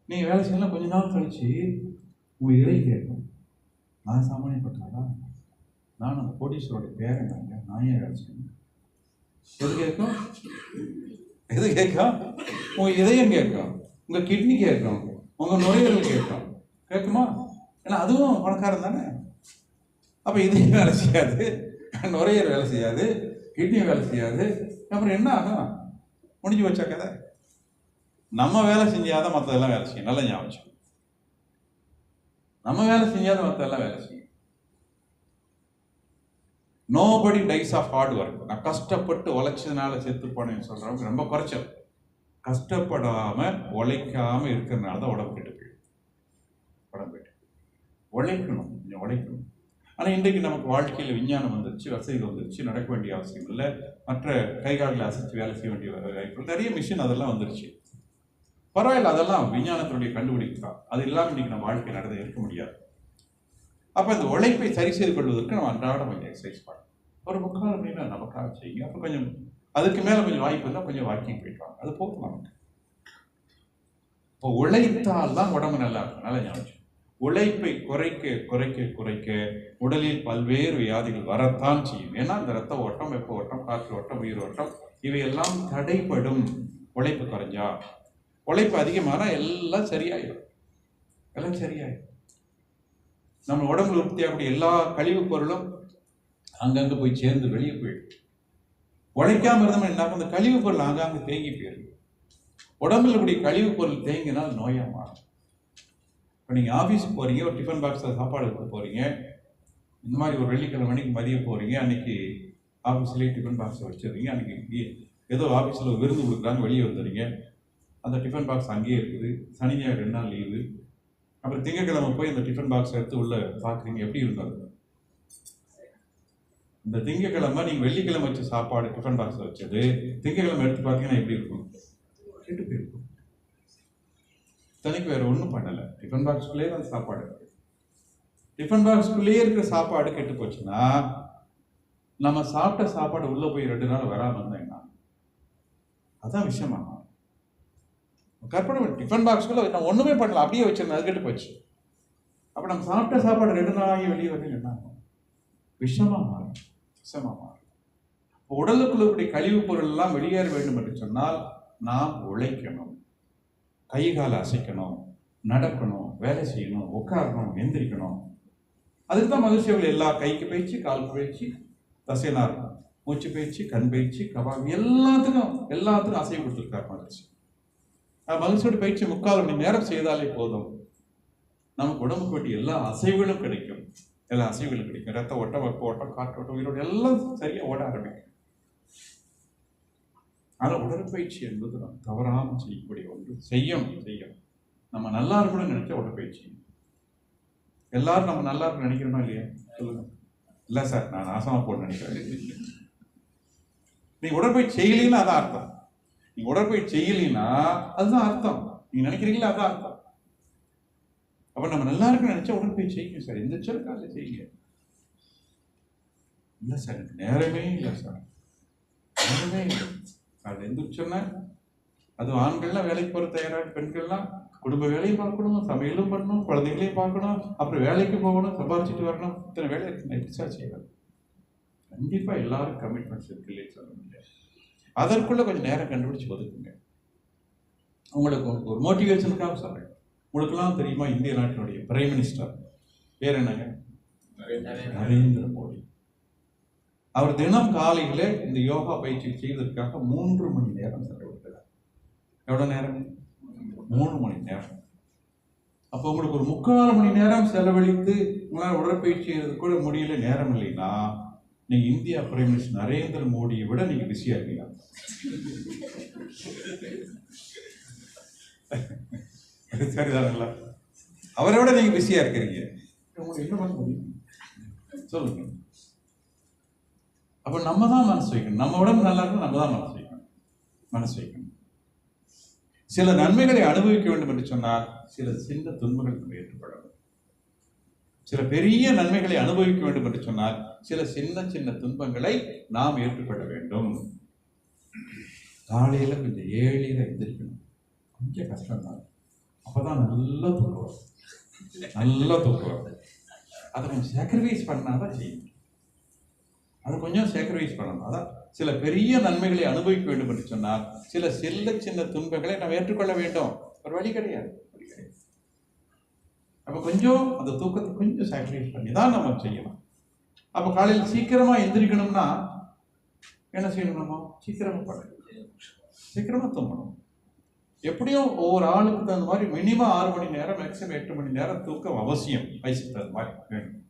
நீங்க வேலை செய்யலாம், கொஞ்ச நாள் கழிச்சு உங்க இறை கேட்கும், நான் சாமானியப்பட்டாரா, நான் அந்த கோடீஸ்வரோட பேரன், நான் ஏன் வேலை செய்யணும்? எது கேட்கும்? எது கேட்கும்? உங்க இதயம் கேட்கும், உங்க கிட்னி கேட்கும், உங்க நுரையீரல் கேட்கும். கேட்குமா? ஏன்னா அதுவும் பணக்காரன் தானே. அப்ப இதயம் வேலை செய்யாது, நுரையீரல் வேலை செய்யாது, கிட்னி வேலை செய்யாது. அப்புறம் என்ன ஆகும்? முடிஞ்சு வச்சா கதை. நம்ம வேலை செஞ்சாதான் மற்றதெல்லாம் வேலை செய்யும். நல்லா ஞாபகம். நம்ம வேலை செஞ்சாதான் மற்றதெல்லாம் வேலை செய்யும். Nobody dies of hard work. நான் கஷ்டப்பட்டு உழைச்சதுனால செத்து போனேன்னு சொல்றவங்க ரொம்ப குறைச்சல். கஷ்டப்படாம உழைக்காம இருக்கிறதுனால தான் உடம்பு கெட்டு போயிடும். உடம்பு உழைக்கணும், கொஞ்சம் உழைக்கணும். ஆனால் இன்றைக்கு நமக்கு வாழ்க்கையில் விஞ்ஞானம் வந்துருச்சு, வசதிகள் வந்துருச்சு, நடக்க வேண்டிய அவசியம் இல்லை. மற்ற கைகாலில் அசைச்சு வேலை செய்ய வேண்டிய வாய்ப்புகள், நிறைய மிஷின் அதெல்லாம் வந்துருச்சு. பரவாயில்ல, அதெல்லாம் விஞ்ஞானத்தினுடைய கண்டுபிடிப்பு தான். அது இல்லாமல் இன்னைக்கு நம்ம வாழ்க்கை நடந்து இருக்க முடியாது. அப்போ இந்த உழைப்பை சரி செய்து கொள்வதற்கு நம்ம அன்றாடம் கொஞ்சம் எக்ஸசைஸ் பண்ணணும். ஒரு 3/4 மணி நேரம் நமக்காக செய்யுங்க. அப்போ கொஞ்சம் அதுக்கு மேலே கொஞ்சம் வாய்ப்பு இருந்தால் கொஞ்சம் வாக்கிங் போயிட்டு வாங்க, அது போதும் நமக்கு. இப்போ உழைத்தால் தான் உடம்பு நல்லா இருக்கும். நல்லா ஞாபகம். உழைப்பை குறைக்க குறைக்க குறைக்க உடலில் பல்வேறு வியாதிகள் வரத்தான் செய்யும். ஏன்னா இந்த ரத்த ஓட்டம், வெப்ப ஓட்டம், காற்று ஓட்டம், உயிர் ஓட்டம் இவையெல்லாம் தடைப்படும். உழைப்பு குறைஞ்சா, உழைப்பு அதிகமானா எல்லாம் சரியாயிடும். எல்லாம் சரியாயிடும். நம்ம உடம்புல உற்பத்தியாகக்கூடிய எல்லா கழிவு பொருளும் அங்கங்க போய் சேர்ந்து வெளியே போயிடும். உழைக்காம இருந்தோம்னா என்ன, அந்த கழிவு பொருள் அங்கங்க தேங்கி போயிருக்கு. உடம்புல கூடிய கழிவு பொருள் தேங்கினால் நோயா மாறும். இப்போ நீங்கள் ஆஃபீஸுக்கு போகிறீங்க, ஒரு டிஃபன் பாக்ஸில் சாப்பாடு எடுத்து போகிறீங்க, இந்த மாதிரி ஒரு வெள்ளிக்கிழமை மணிக்கு மதியம் போகிறீங்க, அன்றைக்கி ஆஃபீஸ்லேயே டிஃபன் பாக்ஸை வச்சுருங்க. அன்றைக்கி ஏதோ ஆஃபீஸில் ஒரு விருந்து கொடுக்குறாங்க, வெளியே வந்துடுறீங்க, அந்த டிஃபன் பாக்ஸ் அங்கேயே இருக்குது. சனி ஞாயிறு 2 நாள் லீவு. அப்புறம் திங்கக்கிழமை போய் அந்த டிஃபன் பாக்ஸ் எடுத்து உள்ளே பார்க்குறீங்க, எப்படி இருந்தாரு? இந்த திங்கக்கிழமை நீங்கள் வெள்ளிக்கிழமை வச்ச சாப்பாடு டிஃபன் பாக்ஸில் வச்சது திங்கக்கிழமை எடுத்து பார்த்தீங்கன்னா எப்படி இருக்கும்? கெட்டு போயிருக்கும். தனிக்கு வேற ஒன்றும் பண்ணலை, டிஃபன் பாக்ஸ்குள்ளேயே அந்த சாப்பாடு இருக்கு. டிஃபன் பாக்ஸ்குள்ளேயே இருக்கிற சாப்பாடு கெட்டு போச்சுன்னா நம்ம சாப்பிட்ட சாப்பாடு உள்ள போய் 2 நாள் வராமல் இருந்தா என்ன? அதான் விஷயமா. கற்பனை டிஃபன் பாக்ஸ்குள்ள நான் ஒண்ணுமே பண்ணல, அப்படியே வச்சிருந்தேன், அது கெட்டு போச்சு. அப்ப நம்ம சாப்பிட்ட சாப்பாடு 2 நாள் ஆகி வெளியே வந்து என்ன ஆகும்? விஷமா மாறும். விஷமா மாறும். உடலுக்குள்ள கூடிய கழிவு பொருள் எல்லாம் வெளியேற வேண்டும் என்று சொன்னால் நாம் உழைக்கணும், கை காலை அசைக்கணும், நடக்கணும், வேலை செய்யணும், உட்காரணும், எந்திரிக்கணும். அதுக்கு தான் மகிழ்ச்சிகள் எல்லா கைக்கு பயிற்சி, காலுக்கு பயிற்சி, தசைனார் மூச்சு பயிற்சி, கண் பயிற்சி, கபால், எல்லாத்துக்கும் அசைவு கொடுத்துருக்கார் மகிழ்ச்சி. மகிழ்ச்சியோட பயிற்சி 3/4 மணி நேரம் செய்தாலே போதும், நமக்கு உடம்புக்கு வேண்டிய எல்லா அசைவுகளும் கிடைக்கும். எல்லா அசைவுகளும் கிடைக்கும். ரத்த ஓட்டம், வெப்ப ஓட்டம், காற்று ஓட்டம், உயிரோட்டம் எல்லாம் சரியா ஓட ஆரம்பிக்கும். ஆனால் உடற்பயிற்சி என்பது நம்ம தவறாமல் செய்யக்கூடிய ஒன்று. செய்யும் நம்ம நல்லா இருக்கணும்னு நினைச்சா உடற்பயிற்சி. எல்லாரும் நம்ம நல்லா இருக்கணும் நினைக்கிறோமா இல்லையா? சொல்லுங்க. இல்லை சார், நான் நாசமா போட்டு நினைக்கிறேன். நீங்க உடற்பயிற்சி செய்யலீங்கன்னா அதான் அர்த்தம். நீங்க உடற்பயிற்சி செய்யலீங்கன்னா அதுதான் அர்த்தம். நீங்க நினைக்கிறீங்களா? அதான் அர்த்தம். அப்ப நம்ம நல்லா இருக்குன்னு நினைச்சா உடற்பயிற்சி செய்யும் சார். எந்த சொல்லுக்காக செய்யுங்க. இல்லை சார், எனக்கு நேரமே இல்லை சார், நேரமே இல்லை. அது எந்திரிச்சோன்னா அது ஆண்கள்லாம் வேலைக்கு போகிற தயாராக, பெண்கள்லாம் குடும்ப வேலையும் பார்க்கணும், சமையலும் பண்ணணும், குழந்தைகளையும் பார்க்கணும், அப்புறம் வேலைக்கு போகணும், சம்பாதிச்சுட்டு வரணும். இத்தனை வேலை இருக்கு. எப்படி சார் செய்யணும்? கண்டிப்பாக எல்லாரும் கமிட்மெண்ட்ஸ் இருக்கு இல்லையே சொல்ல முடியாது. அதற்குள்ள கொஞ்சம் நேரம் கண்டுபிடிச்சு ஒதுக்குங்க. உங்களுக்கு ஒரு மோட்டிவேஷனுக்காக சொல்றேன். உங்களுக்கெல்லாம் தெரியுமா இந்திய நாட்டினுடைய பிரைம் மினிஸ்டர் பேர் என்னங்க? நரேந்திர மோடி. அவர் தினம் காலையில இந்த யோகா பயிற்சி செய்வதற்காக 3 மணி நேரம் செலவிடுகிறார். எவ்வளவு நேரம்? 3 மணி நேரம். அப்போ உங்களுக்கு ஒரு 3/4 மணி நேரம் செலவழித்து உங்களால் உடற்பயிற்சி செய்யறது கூட முடியல, நேரம் இல்லைன்னா நீங்க இந்தியா பிரைம் மினிஸ்டர் நரேந்திர மோடியை விட நீங்க பிஸியா இருக்கீங்க. சரிதானுங்களா? அவரை விட நீங்க பிஸியா இருக்கிறீங்க. உங்களுக்கு என்ன பண்ண முடியும் சொல்லுங்க. அப்ப நம்ம தான் மனசு வைக்கணும். நம்ம உடம்பு நல்லா இருக்கும், நம்ம தான் மனசு வைக்கணும். சில நன்மைகளை அனுபவிக்க வேண்டும் என்று சொன்னால் சில சின்ன துன்பங்கள் நம்ம ஏற்றுக்கொள்ள வேண்டும். சில பெரிய நன்மைகளை அனுபவிக்க வேண்டும் என்று சொன்னால் சில சின்ன சின்ன துன்பங்களை நாம் ஏற்றுக்கொள்ள வேண்டும். காலையில கொஞ்சம் ஏழில எந்திரிக்கணும், கொஞ்சம் கஷ்டம் தான். அப்பதான் நல்லா தூக்குவோம். அதை கொஞ்சம் சாக்ரிஃபைஸ் பண்ணாதான் செய்யும். அதை கொஞ்சம் சாக்ரிஃபைஸ் பண்ணணும். அதான் சில பெரிய நன்மைகளை அனுபவிக்க வேண்டும் என்று சொன்னால் சில சின்ன துன்பங்களை நாம் ஏற்றுக்கொள்ள வேண்டும். ஒரு வழி கிடையாது. அப்ப கொஞ்சம் அந்த தூக்கத்தை கொஞ்சம் சாக்ரிஃபைஸ் பண்ணி தான் நம்ம செய்யலாம். அப்ப காலையில் சீக்கிரமா எந்திரிக்கணும்னா என்ன செய்யணும்? நம்ம சீக்கிரமா படுக்கணும், சீக்கிரமா தூங்கணும். எப்படியும் ஒவ்வொரு ஆளுக்கு தகுந்த மாதிரி மினிமம் 6 மணி நேரம், மேக்சிமம் 8 மணி நேரம் தூக்கம் அவசியம். வயசுக்கு தகுந்த மாதிரி வேணும்.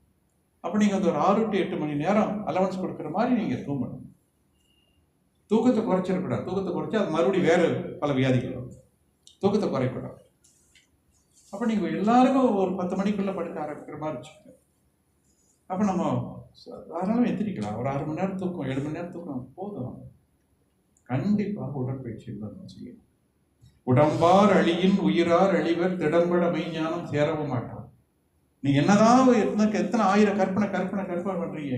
அப்ப நீங்க அந்த ஒரு 6 to 8 மணி நேரம் அலவன்ஸ் கொடுக்குற மாதிரி நீங்க தூங்கணும். தூக்கத்தை குறைச்சிடக்கூடாது. தூக்கத்தை குறைச்சா அது மறுபடியும் வேற பல வியாதிகள் வரும். தூக்கத்தை குறைக்கூடாது. அப்ப நீங்க எல்லாருக்கும் ஒரு 10 மணிக்குள்ள படுக்க ஆரம்பிக்கிற மாதிரி வச்சுக்கோங்க. அப்ப நம்ம தாராளமாக எந்திரிக்கலாம். ஒரு 6 மணி நேரம் தூக்கம், 7 மணி நேரம் தூக்கம் போதும். கண்டிப்பாக உடற்பயிற்சி நம்ம செய்யணும். உடம்பார் அழியின் உயிரார் அழிவர் திடம்பட மெய்ஞானம் சேரவும் மாட்டோம். நீங்க என்னதான் எத்தனை ஆயிரம் கற்பனை பண்றீங்க.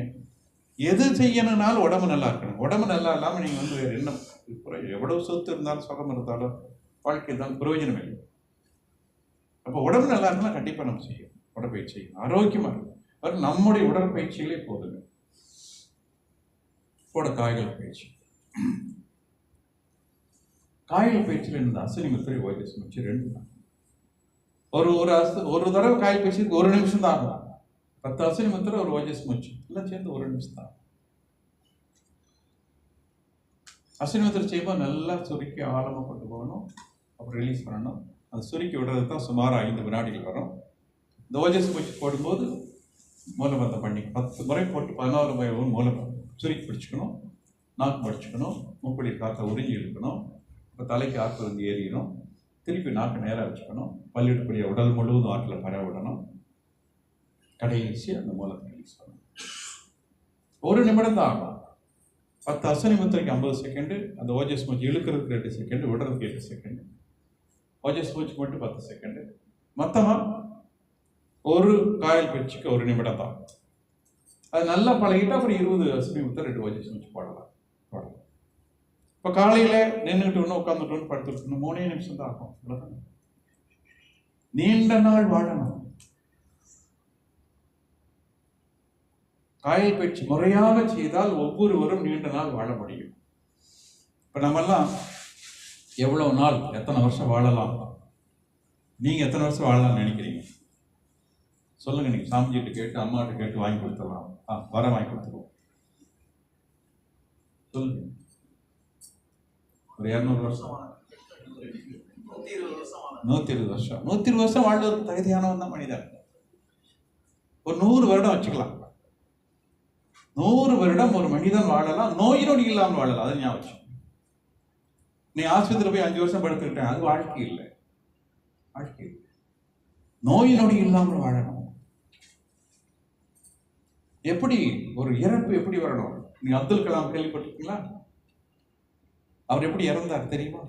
எது செய்யணும்னாலும் உடம்பு நல்லா இருக்கணும். உடம்பு நல்லா இல்லாம நீங்க வேற என்ன, எவ்வளவு சொத்து இருந்தாலும் சுகம் இருந்தாலும் வாழ்க்கை தான் பிரயோஜனம் இல்லை. அப்ப உடம்பு நல்லா இருந்தா கண்டிப்பா நம்ம செய்யணும், உடற்பயிற்சி செய்யணும், ஆரோக்கியமா இருக்கும். நம்முடைய உடற்பயிற்சிகளே போதுங்க. காய்கள் பயிற்சி, காய்கள் பயிற்சியில் இந்த அசனி முத்திரை ஓஜஸ் மூச்சு 2 தான். ஒரு தடவை காய் பயிற்சிக்கு 1 நிமிஷம் தான் ஆகும். 10 அசனி முத்திரை, ஒரு ஓஜஸ் மூச்சு எல்லாம் சேர்ந்து 1 நிமிஷம் தான். அசனி முத்திரை செய்யும்போது நல்லா சுருக்கி ஆழமா கொண்டு போகணும், அப்புறம் ரிலீஸ் பண்ணணும். அது சுருக்கி விடுறது தான் சுமார் 5 வினாடிகள் வரும். இந்த ஓஜஸ் மூச்சு போடும்போது மூலபந்தம் பண்ணி 10 முறை போட்டு 11 முறை மூலபந்தம் சுருக்கி பிடிச்சிக்கணும், நாக்கு படிச்சுக்கணும், மூப்படி காற்றை உறிஞ்சி இழுக்கணும். இப்போ தலைக்கு ஆற்று வந்து ஏறிடணும், திருப்பி நாக்கு நேராக வச்சுக்கணும், பல்லிடக்கூடிய உடல் முழுவதும் ஆற்றில் பரவ விடணும். கடைசி அந்த மூலத்தை ரிலீஸ் பண்ணணும். 1 நிமிடம் தான் ஆகும். 10 அசனி முத்திரைக்கு 50 செகண்டு, அந்த ஓஜஸ் மூச்சு இழுக்கிறதுக்கு 2 செகண்டு, விடுறதுக்கு 8 செகண்டு, ஓஜஸ் மூச்சுக்கு மட்டும் 10 செகண்டு. மொத்தமாக ஒரு காயல் பயிற்சிக்கு 1 நிமிடம் தான். அது நல்லா பழகிட்டு அப்புறம் 20 அசனி முத்திரை 2 ஓஜஸ் மூச்சு போடலாம். இப்போ காலையில் நின்றுட்டு ஒன்று உட்காந்துட்டு படுத்துருக்கணும், 3 நிமிஷம் தான் ஆகும். நீண்ட நாள் வாழணும். காயல் பயிற்சி முறையாக செய்தால் ஒவ்வொருவரும் நீண்ட நாள் வாழ முடியும். இப்போ நம்மெல்லாம் எவ்வளவு நாள், எத்தனை வருஷம் வாழலாம்? நீங்க எத்தனை வருஷம் வாழலாம்னு நினைக்கிறீங்க? சொல்லுங்க. நீங்க சாமிஜிட்டு கேட்டு, அம்மாட்ட கேட்டு வாங்கி கொடுத்துடலாம். வாங்கி கொடுத்துருவோம். சொல்லுங்க. ஒரு 200 வருஷம், 120 வருஷம். 120 வருஷம் வாழ்வதற்கு தகுதியானவன் தான் மனிதன். ஒரு 100 வருடம் வச்சுக்கலாம். 100 வருடம் ஒரு மனிதன் வாழலாம், நோய் நொடி இல்லாமல் வாழலாம். அது ஞாபகம். நீ ஆஸ்பத்திரியில் போய் 5 வருஷம் படுத்துக்கிட்டேன், அது வாழ்க்கை இல்லை. நோய் நொடி இல்லாமல் வாழணும். எப்படி ஒரு இறப்பு எப்படி வரணும்? நீ அப்துல் கலாம் கேள்விப்பட்டிருக்கீங்களா? அவர் எப்படி இறந்தார் தெரியுமா?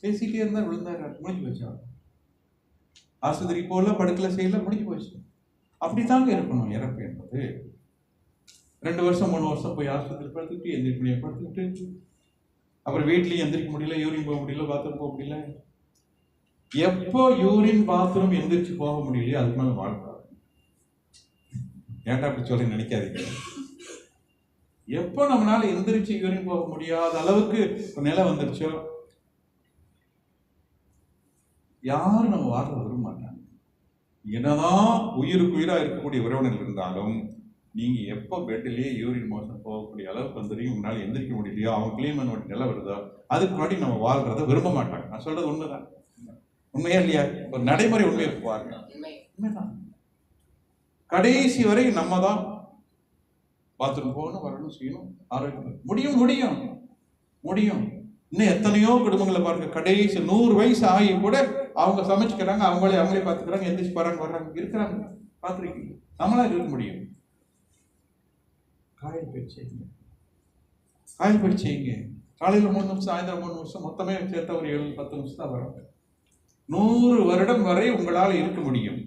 பேசிட்டே இருந்தார், விழுந்தார், முடிஞ்சு போச்சு. ஆஸ்பத்திரி போல, படுக்கல செய்யல, முடிஞ்சு போச்சு. அப்படித்தாங்க இருக்கணும் இறப்பு என்பது. 2 வருஷம் 3 வருஷம் போய் ஆஸ்பத்திரி படுத்துக்கிட்டு, எந்திரிக்க படுத்துக்கிட்டு, அப்புறம் வீட்லயும் எந்திரிக்க முடியல, யூரின் போக முடியல, பாத்ரூம் போக முடியல. எப்போ யூரின் பாத்ரூம் எந்திரிச்சு போக முடியலையோ அதுக்கு மேலே வாழ்க்கை. ஏன்டா அப்படி சொல்லி நினைக்காதீங்க. எப்போ நம்மளால எந்திரிச்சு யூரின் போக முடியாத அளவுக்கு நிலை வந்துருச்சோ யாரும் நம்ம வாழ விரும்ப மாட்டாங்க. என்னதான் உயிருக்கு உயிரா இருக்கக்கூடிய உறவினர்கள் இருந்தாலும் நீங்க எப்போ பெட்டிலேயே யூரின் மோஷன் போகக்கூடிய அளவுக்கு வந்துடும், உங்களால எந்திரிக்க முடியலையோ, அவங்க கிளீன் பண்ண வேண்டிய நிலை வருதோ அதுக்கு முன்னாடி நம்ம வாழ்றத விரும்ப மாட்டாங்க. நான் சொல்றது உண்மைதான். உண்மையா இல்லையா? ஒரு நடைமுறை உண்மையை பாருங்க. உண்மைதான். கடைசி வரை நம்ம தான் பாத்ரூம் போகணும், வரணும், செய்யணும், ஆரோக்கியம் முடியும் முடியும் முடியும். இன்னும் எத்தனையோ குடும்பங்களை பாருங்க, கடைசி 100 வயசு ஆகி கூட அவங்க சமைச்சுக்கிறாங்க, அவங்களே பார்த்துக்கிறாங்க, எந்திரிச்சு போறாங்க, வர்றாங்க, இருக்கிறாங்க. பார்த்துருக்கீங்க? நம்மளா இருக்க முடியும்? காயல் பயிற்சி செய்யுங்க, காயல் பயிற்சி செய்யுங்க. காலையில் 3 நிமிஷம், சாயந்தரம் 3 நிமிஷம், மொத்தமே சேர்த்த ஒரு 7-10 நிமிஷம் தான் வரும். 100 வருடம் வரை உங்களால் இருக்க முடியும்.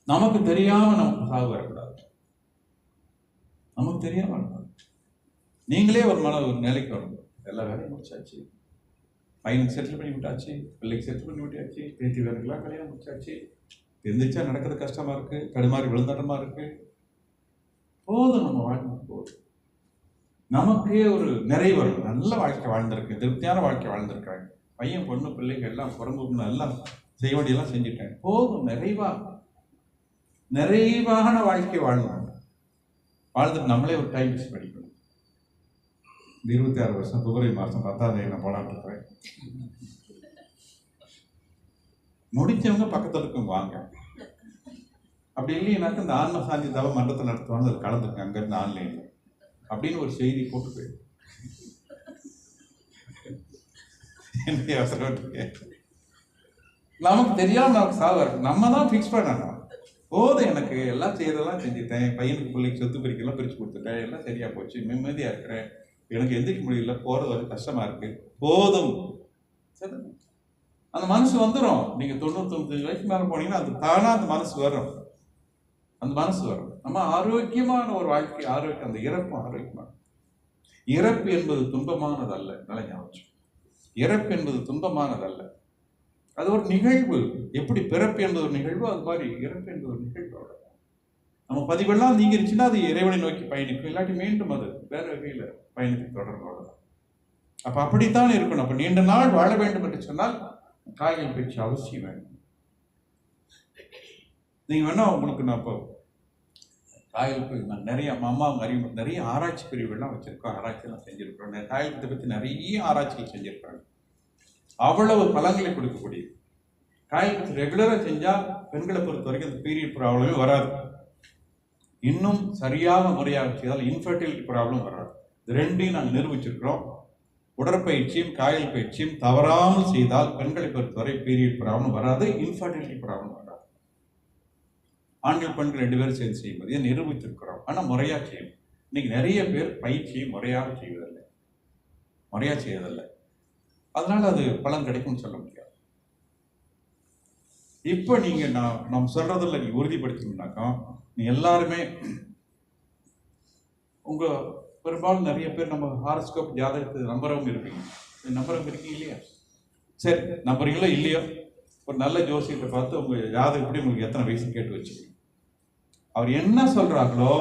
நமக்கு தெரியாம நமக்கு சாவு வரக்கூடாது. நமக்கு தெரியாம வரக்கூடாது. நீங்களே ஒரு நிலைக்கு வரணும். எல்லா வேலையும் முடிச்சாச்சு, பையனுக்கு செட்டில் பண்ணி விட்டாச்சு, பிள்ளைக்கு செட்டில் பண்ணி விட்டாச்சு, பேத்தி வேலைக்கெல்லாம் கல்யாணம் முடிச்சாச்சு, எந்திரிச்சா நடக்கிறது கஷ்டமா இருக்கு, தடுமாறி விழுந்தடமா இருக்கு. போதும், நம்ம வாழ்க்கை போதும். நமக்கே ஒரு நிறைவு வரும். நல்ல வாழ்க்கை வாழ்ந்திருக்கு, திருப்தியான வாழ்க்கை வாழ்ந்திருக்காங்க, பையன் பொண்ணு பிள்ளைங்க எல்லாம் பிறந்து எல்லாம் செய்ய வேண்டியெல்லாம் செஞ்சுட்டேன், போதும். நிறைவான வாழ்க்கை வாழ்வாங்க. வாழ்ந்துட்டு நம்மளே ஒரு டைம் மிஸ் படிக்கணும். 26 வருஷம் பிப்ரவரி மாதம் 10ஆம் தேதி நான் போலான்னு இருக்கிறேன். முடிச்சவங்க பக்கத்துல இருக்கும் வாங்க. அப்படி இல்லைன்னாக்க இந்த ஆன்ம சாந்தி தவ மன்றத்தை நடத்துவாங்க, அதில் கலந்துருங்க அங்கிருந்து ஆன்லைன்ல அப்படின்னு ஒரு செய்தி போட்டு போயிடும். நமக்கு தெரியாம நமக்கு சாவு நம்ம தான் ஃபிக்ஸ் பண்ணணும். போதும், எனக்கு எல்லாம் செய்யறதெல்லாம் செஞ்சுட்டேன், பையனுக்கு பிள்ளைக்கு சொத்து பிரிக்கலாம் பிரிச்சு கொடுத்துட்டேன், எல்லாம் சரியா போச்சு, நிம்மதியா இருக்கிறேன், எனக்கு எந்திரிக்க முடியல, போறது வரை கஷ்டமா இருக்கு, போதும். அந்த மனசு வந்துடும். நீங்க 99 வயசு மேல போனீங்கன்னா அது தானா அந்த மனசு வரும். நம்ம ஆரோக்கியமான ஒரு வாழ்க்கை, ஆரோக்கியம், அந்த இறப்பும் ஆரோக்கியமான. இறப்பு என்பது துன்பமானதல்ல. நல்ல ஞாபகம். இறப்பு என்பது துன்பமானதல்ல, அது ஒரு நிகழ்வு. எப்படி பிறப்பு என்பது ஒரு நிகழ்வு, அது மாதிரி இறப்பு என்பது ஒரு நிகழ்வு. நம்ம பதிவெல்லாம் நீங்கிருச்சுன்னா அது இறைவனை நோக்கி பயணிக்கும், இல்லாட்டி மீண்டும் அது வேற வகையில பயணித்து தொடர்பு. அப்ப அப்படித்தான் இருக்கணும். அப்ப நீண்ட நாள் வாழ வேண்டும் என்று சொன்னால் காய்கள் பயிற்சி அவசியம் வேண்டும். நீங்க வேணா உங்களுக்கு நான் இப்போ காய்கள் நிறைய அம்மாவும் அறிவு நிறைய ஆராய்ச்சி பிரிவுகள்லாம் வச்சிருக்கோம், ஆராய்ச்சியெல்லாம் செஞ்சிருக்கிறோம். காய்கத்தை பற்றி நிறைய ஆராய்ச்சிகள் செஞ்சிருக்காங்க. அவ்வளவு பலன்களை கொடுக்கக்கூடிய காய்கத்தை ரெகுலரா செஞ்சா பெண்களை பொறுத்த வரைக்கும் அந்த பீரியட் ப்ராப்ளமே வராது. இன்னும் சரியாக முறையாக செய்தால் இன்ஃபர்டிலிட்டி ப்ராப்ளம் வராது. இது ரெண்டையும் நாங்கள் நிரூபிச்சிருக்கிறோம். உடற்பயிற்சியும் காயல் பயிற்சியும் தவறாமல் செய்தால் பெண்களை பொறுத்தவரை பீரியட் ப்ராப்ளம் வராது, இன்ஃபர்டிலிட்டி ப்ராப்ளம் வராது. ஆண்கள் பெண்கள் 2 பேரும் சேர்ந்து செய்யும்போது இதை நிரூபித்திருக்கிறோம். ஆனால் முறையாக செய்யணும். இன்னைக்கு நிறைய பேர் பயிற்சியை முறையாக செய்வதில்லை. அதனால அது பலன் கிடைக்கும்னு சொல்ல முடியாது. இப்போ நீங்க நம்ம சொல்றதில்ல, நீங்க உறுதிப்படுத்தணும்னாக்கா நீ எல்லாருமே உங்க பெரும்பாலும் நிறைய பேர் நம்ம ஹாரோஸ்கோப் ஜாதகத்தை நம்புறவங்க இருக்கீங்க இல்லையா? சரி, நம்புறீங்களோ இல்லையோ, ஒரு நல்ல ஜோசியத்தை பார்த்து உங்க ஜாதகம் எப்படி உங்களுக்கு எத்தனை வயசு கேட்டு வச்சுக்கணும். அவர் என்ன சொல்றாங்களோ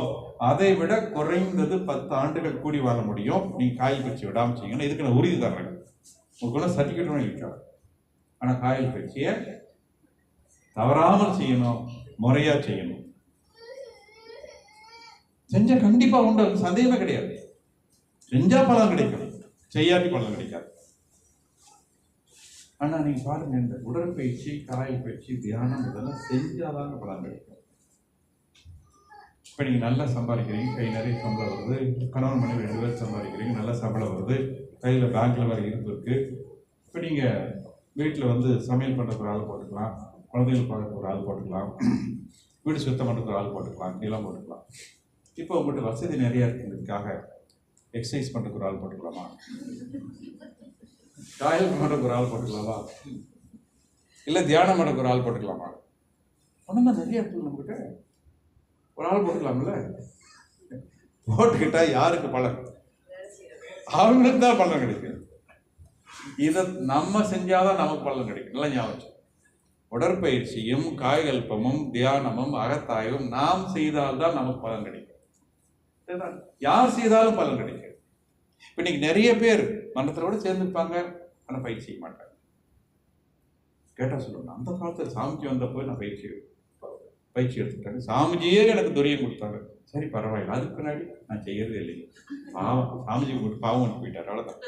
அதை விட குறைந்தது 10 ஆண்டுகள் கூடி வாழ முடியும். நீங்க காயல் பயிற்சி விடாம செய்யணும். இதுக்கு நான் உறுதி தர்றேன். உங்களுக்கு சர்டிஃபிகேட் இருக்காது. ஆனா காயல் பயிற்சியை தவறாமல் செய்யணும், முறையா செய்யணும். செஞ்சா கண்டிப்பா உண்டு, சந்தேகமே கிடையாது. செஞ்சா பலன் கிடைக்கும், செய்யாட்டி பலன் கிடைக்காது. ஆனா நீங்க பாருங்க, இந்த உடற்பயிற்சி, காயல் பயிற்சி, தியானம் இதெல்லாம் செஞ்சாதாங்க பலன் கிடைக்கும். இப்ப நீங்க நல்லா சம்பாதிக்கிறீங்க, கை நிறைய சம்பளம் வருது, கணவன் மனைவி 2 பேரும் சம்பாதிக்கிறீங்க, நல்ல சம்பளம் வருது, கையில பேங்க்ல வர இருப்பு இருக்கு. இப்ப நீங்க வீட்டுல வந்து சமையல் பண்றதுக்கு ஒரு ஆள் போட்டுக்கலாம், குழந்தைகள் பார்க்கறதுக்கு ஒரு ஆள் போட்டுக்கலாம், வீடு சுத்தம் பண்றதுக்கு ஒரு ஆள் போட்டுக்கலாம், இதெல்லாம் போட்டுக்கலாம். இப்போ உங்கள்கிட்ட வசதி நிறைய இருக்கிறதுக்காக எக்ஸசைஸ் பண்றதுக்கு ஒரு ஆள் போட்டுக்கலாமா? காயல் பண்றதுக்கு ஒரு ஆள் போட்டுக்கலாமா? இல்ல தியானம் பண்றதுக்கு ஒரு ஆள் போட்டுக்கலாமா? ஒண்ணுதான் நிறைய இருக்கு. நம்மகிட்ட ஒரு ஆள் போட்டுக்கலாம்ல. போட்டுக்கிட்டா யாருக்கு பலன்? அவங்களுக்கு தான் பலன் கிடைக்கும். இதை நம்ம செஞ்சாதான் நமக்கு பலன் கிடைக்கும். நல்லா ஞாபகம். உடற்பயிற்சியும் காயகல்பமும் தியானமும் அகத்தாய்வும் நாம் செய்தால்தான் நமக்கு பலன் கிடைக்கும். யார் செய்தாலும் பலன் கிடைக்கும். இப்ப இன்னைக்கு நிறைய பேர் மன்றத்தோட சேர்ந்துருப்பாங்க, ஆனா பயிற்சி செய்ய மாட்டாங்க. கேட்டா சொல்லுவாங்க, அந்த காலத்துல சாமிஜி வந்தப்போ நான் பயிற்சி எடுத்துட்டாங்க, சாமிஜியே எனக்கு துரியம் கொடுத்தாங்க. சரி பரவாயில்ல, அதுக்கு பின்னாடி நான் செய்யறதே இல்லைங்க. பாவம், சாமிஜி போட்டு பாவம் போயிட்டாரு, அவ்வளவுதான்.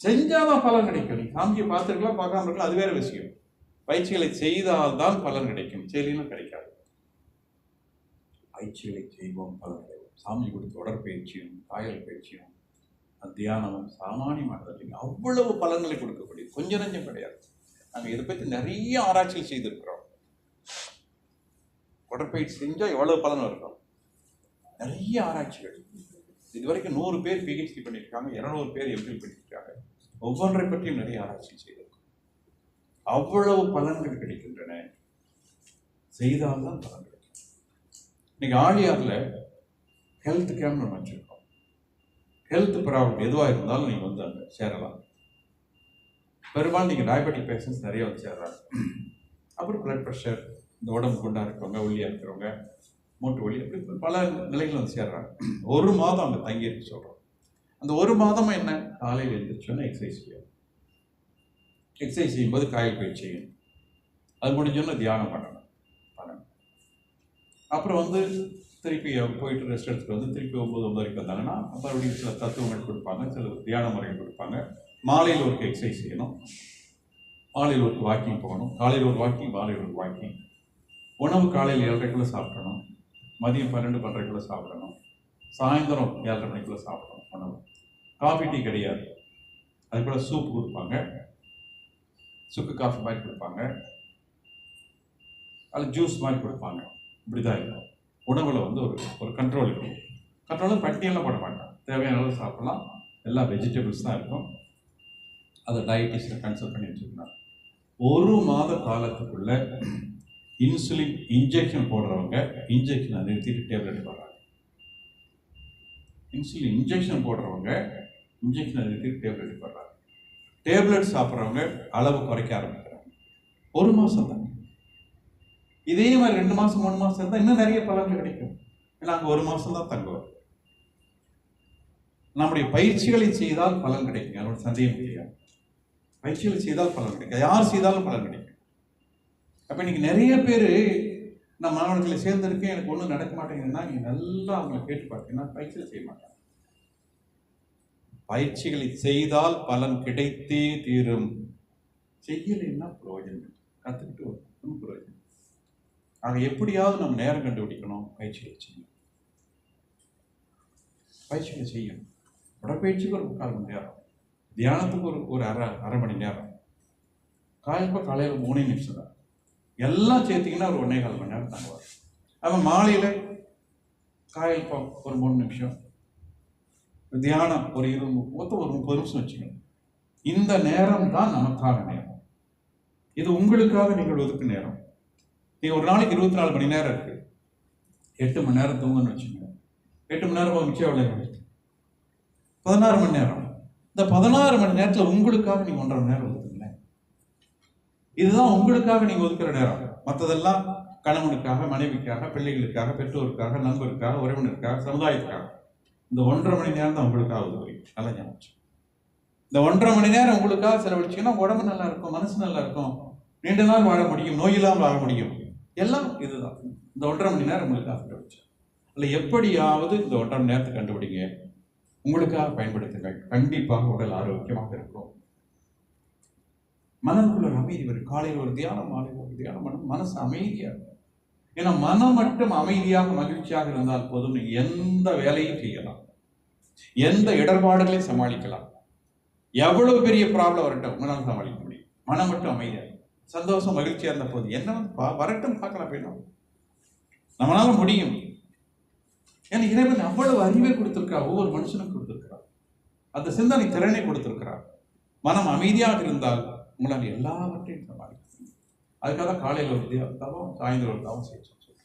செஞ்சாதான் பலன் கிடைக்கும். நீ சாமியை பார்த்துருக்கலாம், பார்க்காம இருக்கலாம், அது வேற விஷயம். பயிற்சிகளை செய்தால்தான் பலன் கிடைக்கும், செய்யலாம் கிடைக்காது. பயிற்சிகளை செய்வோம், பலன் கிடைக்கும். சாமி கொடுத்த உடற்பயிற்சியும் காயல் பயிற்சியும் தியானமும் சாமானியமானதில்லைங்க, அவ்வளவு பலன்களை கொடுக்கக்கூடிய, கொஞ்சம் நஞ்சம் கிடையாது. நாங்கள் இதை பற்றி நிறைய ஆராய்ச்சிகள் செய்திருக்கிறோம். உடற்பயிற்சி செஞ்சால் எவ்வளவு பலன் இருக்கும், நிறைய ஆராய்ச்சிகள். இதுவரைக்கும் 100 பேர் பிஹெச்டி பண்ணியிருக்காங்க, 200 பேர் எம்ஃபில் பண்ணியிருக்காங்க. ஒவ்வொன்றை பற்றியும் நிறைய ஆராய்ச்சி செய்திருக்கோம். அவ்வளவு பலன்கள் கிடைக்கின்றன, செய்தால்தான் பலன் கிடைக்கும். இன்னைக்கு ஆழியாரில் ஹெல்த் கேம்ப் நம்ம வச்சிருக்கோம். ஹெல்த் ப்ராப்ளம் எதுவாக இருந்தாலும் நீங்கள் வந்து அங்கே சேரலாம். பெரும்பாலும் நீங்கள் டயபெட்டிக் பேஷண்ட்ஸ் நிறைய வந்து சேர்றாங்க. அப்புறம் பிளட் ப்ரெஷர், இந்த உடம்பு குண்டா இருக்கிறவங்க, ஒல்லியாக இருக்கிறவங்க, மூட்டு வலி, அப்படி பல நிலைகள் வந்து சேர்றாங்க. 1 மாதம் அங்கே தங்கியிருக்கு சொல்கிறோம். அந்த 1 மாதமும் என்ன, காலையில் எழுந்திரிச்சோன்னா எக்ஸசைஸ் செய்யணும். எக்ஸசைஸ் செய்யும்போது காயல் பயிற்சி செய்யணும். அது முடிஞ்சோன்னா தியானம் பண்ணணும். அப்புறம் வந்து திருப்பி போயிட்டு ரெஸ்ட் எடுத்துகிட்டு வந்து திருப்பி 9 வரைக்கும் வந்தாங்கன்னா மறுபடியும் சில தத்துவங்கள் கொடுப்பாங்க, சில தியான முறைகள் கொடுப்பாங்க. மாலையில் ஒரு எக்ஸசைஸ் செய்யணும், மாலையில் ஒரு வாக்கிங் போகணும். காலையில் ஒரு வாக்கிங், மாலையில் ஒரு வாக்கிங். உணவு காலையில் 7:30 சாப்பிடணும், மதியம் 12-12 சாப்பிடணும், சாயந்தரம் 7:30 மணிக்குள்ளே சாப்பிடணும் உணவு. காஃபி டீ கிடையாது. அதுக்குள்ள சூப் கொடுப்பாங்க, சுக்கு காஃபி மாதிரி கொடுப்பாங்க, அது ஜூஸ் மாதிரி கொடுப்பாங்க. இப்படி தான் இருக்கும். உணவில் வந்து ஒரு கண்ட்ரோல் இருக்கும். கண்ட்ரோலாக பட்டியெல்லாம் போட மாட்டாங்க, தேவையான அளவு சாப்பிடலாம். எல்லா வெஜிடபிள்ஸ் தான் இருக்கும். அதை டயட்டிஷியனை கன்சல்ட் பண்ணி வச்சுருந்தாங்க. 1 மாத காலத்துக்குள்ள இன்சுலின் இன்ஜெக்ஷன் போடுறவங்க இன்ஜெக்ஷனை நிறுத்திட்டு டேப்லெட் போடுறாங்க. இன்சுலின் இன்ஜெக்ஷன் போடுறவங்க இன்ஜெக்ஷனை நிறுத்திட்டு டேப்லெட் போடுறாங்க. டேப்லெட் சாப்பிட்றவங்க அளவு குறைக்க ஆரம்பிக்கிறாங்க. 1 மாதம் தான். இதே மாதிரி 2 மாதம் 3 மாதம் இருந்தால் இன்னும் நிறைய பலன்கள் கிடைக்கும். ஏன்னா அங்கே 1 மாதம் தான் தங்குவோம். நம்முடைய பயிற்சிகளை செய்தால் பலன் கிடைக்கும், அதோட சந்தேகம் கிடையாது. பயிற்சிகளை செய்தால் பலன் கிடைக்கும், யார் செய்தாலும் பலன் கிடைக்கும். அப்போ இன்னைக்கு நிறைய பேர் நான் மாணவர்களை சேர்ந்திருக்கேன், எனக்கு ஒன்றும் நடக்க மாட்டேங்குதுன்னா நீங்கள் நல்லா அவங்களை கேட்டு பார்த்தீங்கன்னா பயிற்சிகள் செய்ய மாட்டாங்க. பயிற்சிகளை செய்தால் பலன் கிடைத்தே தீரும். செய்யலைன்னா பிரயோஜனம், கற்றுக்கிட்டு ஒன்றும் பிரயோஜனம். ஆக எப்படியாவது நம்ம நேரம் கண்டுபிடிக்கணும், பயிற்சிகளை செய்யணும். பயிற்சிகளை செய்யணும். உடற்பயிற்சிக்கு ஒரு 3/4 மணி நேரம், தியானத்துக்கு ஒரு அரை மணி நேரம், காலையில் 3 நிமிஷம் தான். எல்லாம் சேர்த்திங்கன்னா ஒரு 1.25 மணி நேரம் தாங்குவார். அவன் மாலையில் காலையில் ஒரு 3 நிமிஷம், தியானம் ஒரு 30 நிமிஷம் வச்சுக்கணும். இந்த நேரம் தான் நமக்கான நேரம். இது உங்களுக்காக நீங்கள் ஒதுக்கு நேரம். நீங்கள் ஒரு நாளைக்கு 24 மணி நேரம் இருக்கு, 8 மணி நேரம் தூங்கன்னு வச்சுக்கோங்க. 8 மணி நேரம் மிச்சம் எவ்வளோ? 16 மணி நேரம். இந்த 16 மணி நேரத்தில் உங்களுக்காக நீங்கள் 1.5 மணி நேரம் ஒதுக்குங்களேன். இதுதான் உங்களுக்காக நீங்கள் ஒதுக்குற நேரம். மற்றதெல்லாம் கணவனுக்காக, மனைவிக்காக, பிள்ளைகளுக்காக, பெற்றோருக்காக, நண்பருக்காக, உறவினருக்காக, சமுதாயத்துக்காக. இந்த 1.5 மணி நேரம் தான் உங்களுக்காக ஒதுக்குறீங்க. நல்லா ஞாபகம். இந்த 1.5 மணி நேரம் உங்களுக்காக செலவழிச்சிங்கன்னா உடம்பு நல்லா இருக்கும், மனசு நல்லா இருக்கும், நீண்ட நாள் வாழ முடியும், நோயில்லாமல் வாழ முடியும். எல்லாம் இதுதான். இந்த 1.5 மணி நேரம் உங்களுக்காக செலவழிச்சு இல்லை, எப்படியாவது இந்த 1.5 மணி நேரத்தை கண்டுபிடிங்க, உங்களுக்காக பயன்படுத்துங்கள். கண்டிப்பாக உடல் ஆரோக்கியமாக இருக்கும். மனதுக்குள்ள அமைதி வரும். காலையில் ஒரு தியானம், மாலையில் ஒரு தியானம் பண்ணும், மனசு அமைதியாக இருக்கும். ஏன்னா மனம் மட்டும் அமைதியாக மகிழ்ச்சியாக இருந்தால் போதும், நீங்க எந்த வேலையும் செய்யலாம், எந்த இடர்பாடுகளையும் சமாளிக்கலாம். எவ்வளவு பெரிய ப்ராப்ளம் வரட்டும் உங்களால் சமாளிக்க முடியும். மனம் மட்டும் அமைதியாக, சந்தோஷம், மகிழ்ச்சியா இருந்த போது என்ன வரட்டும் பார்க்கலாம், போயிடும், நம்மளால முடியும். ஏன்னா இறைவன் அவ்வளவு அறிவை கொடுத்திருக்கிறார், ஒவ்வொரு மனுஷனும் கொடுத்திருக்கிறார், அந்த சிந்தனை திறனை கொடுத்திருக்கிறார். மனம் அமைதியாக இருந்தால் உங்களால் எல்லாவற்றையும் சமாளிக்க முடியும். அதுக்காக தான் காலையில் ஒரு தவம், சாயந்தரம் ஒரு தவம் செய்ய சொல்றேன்.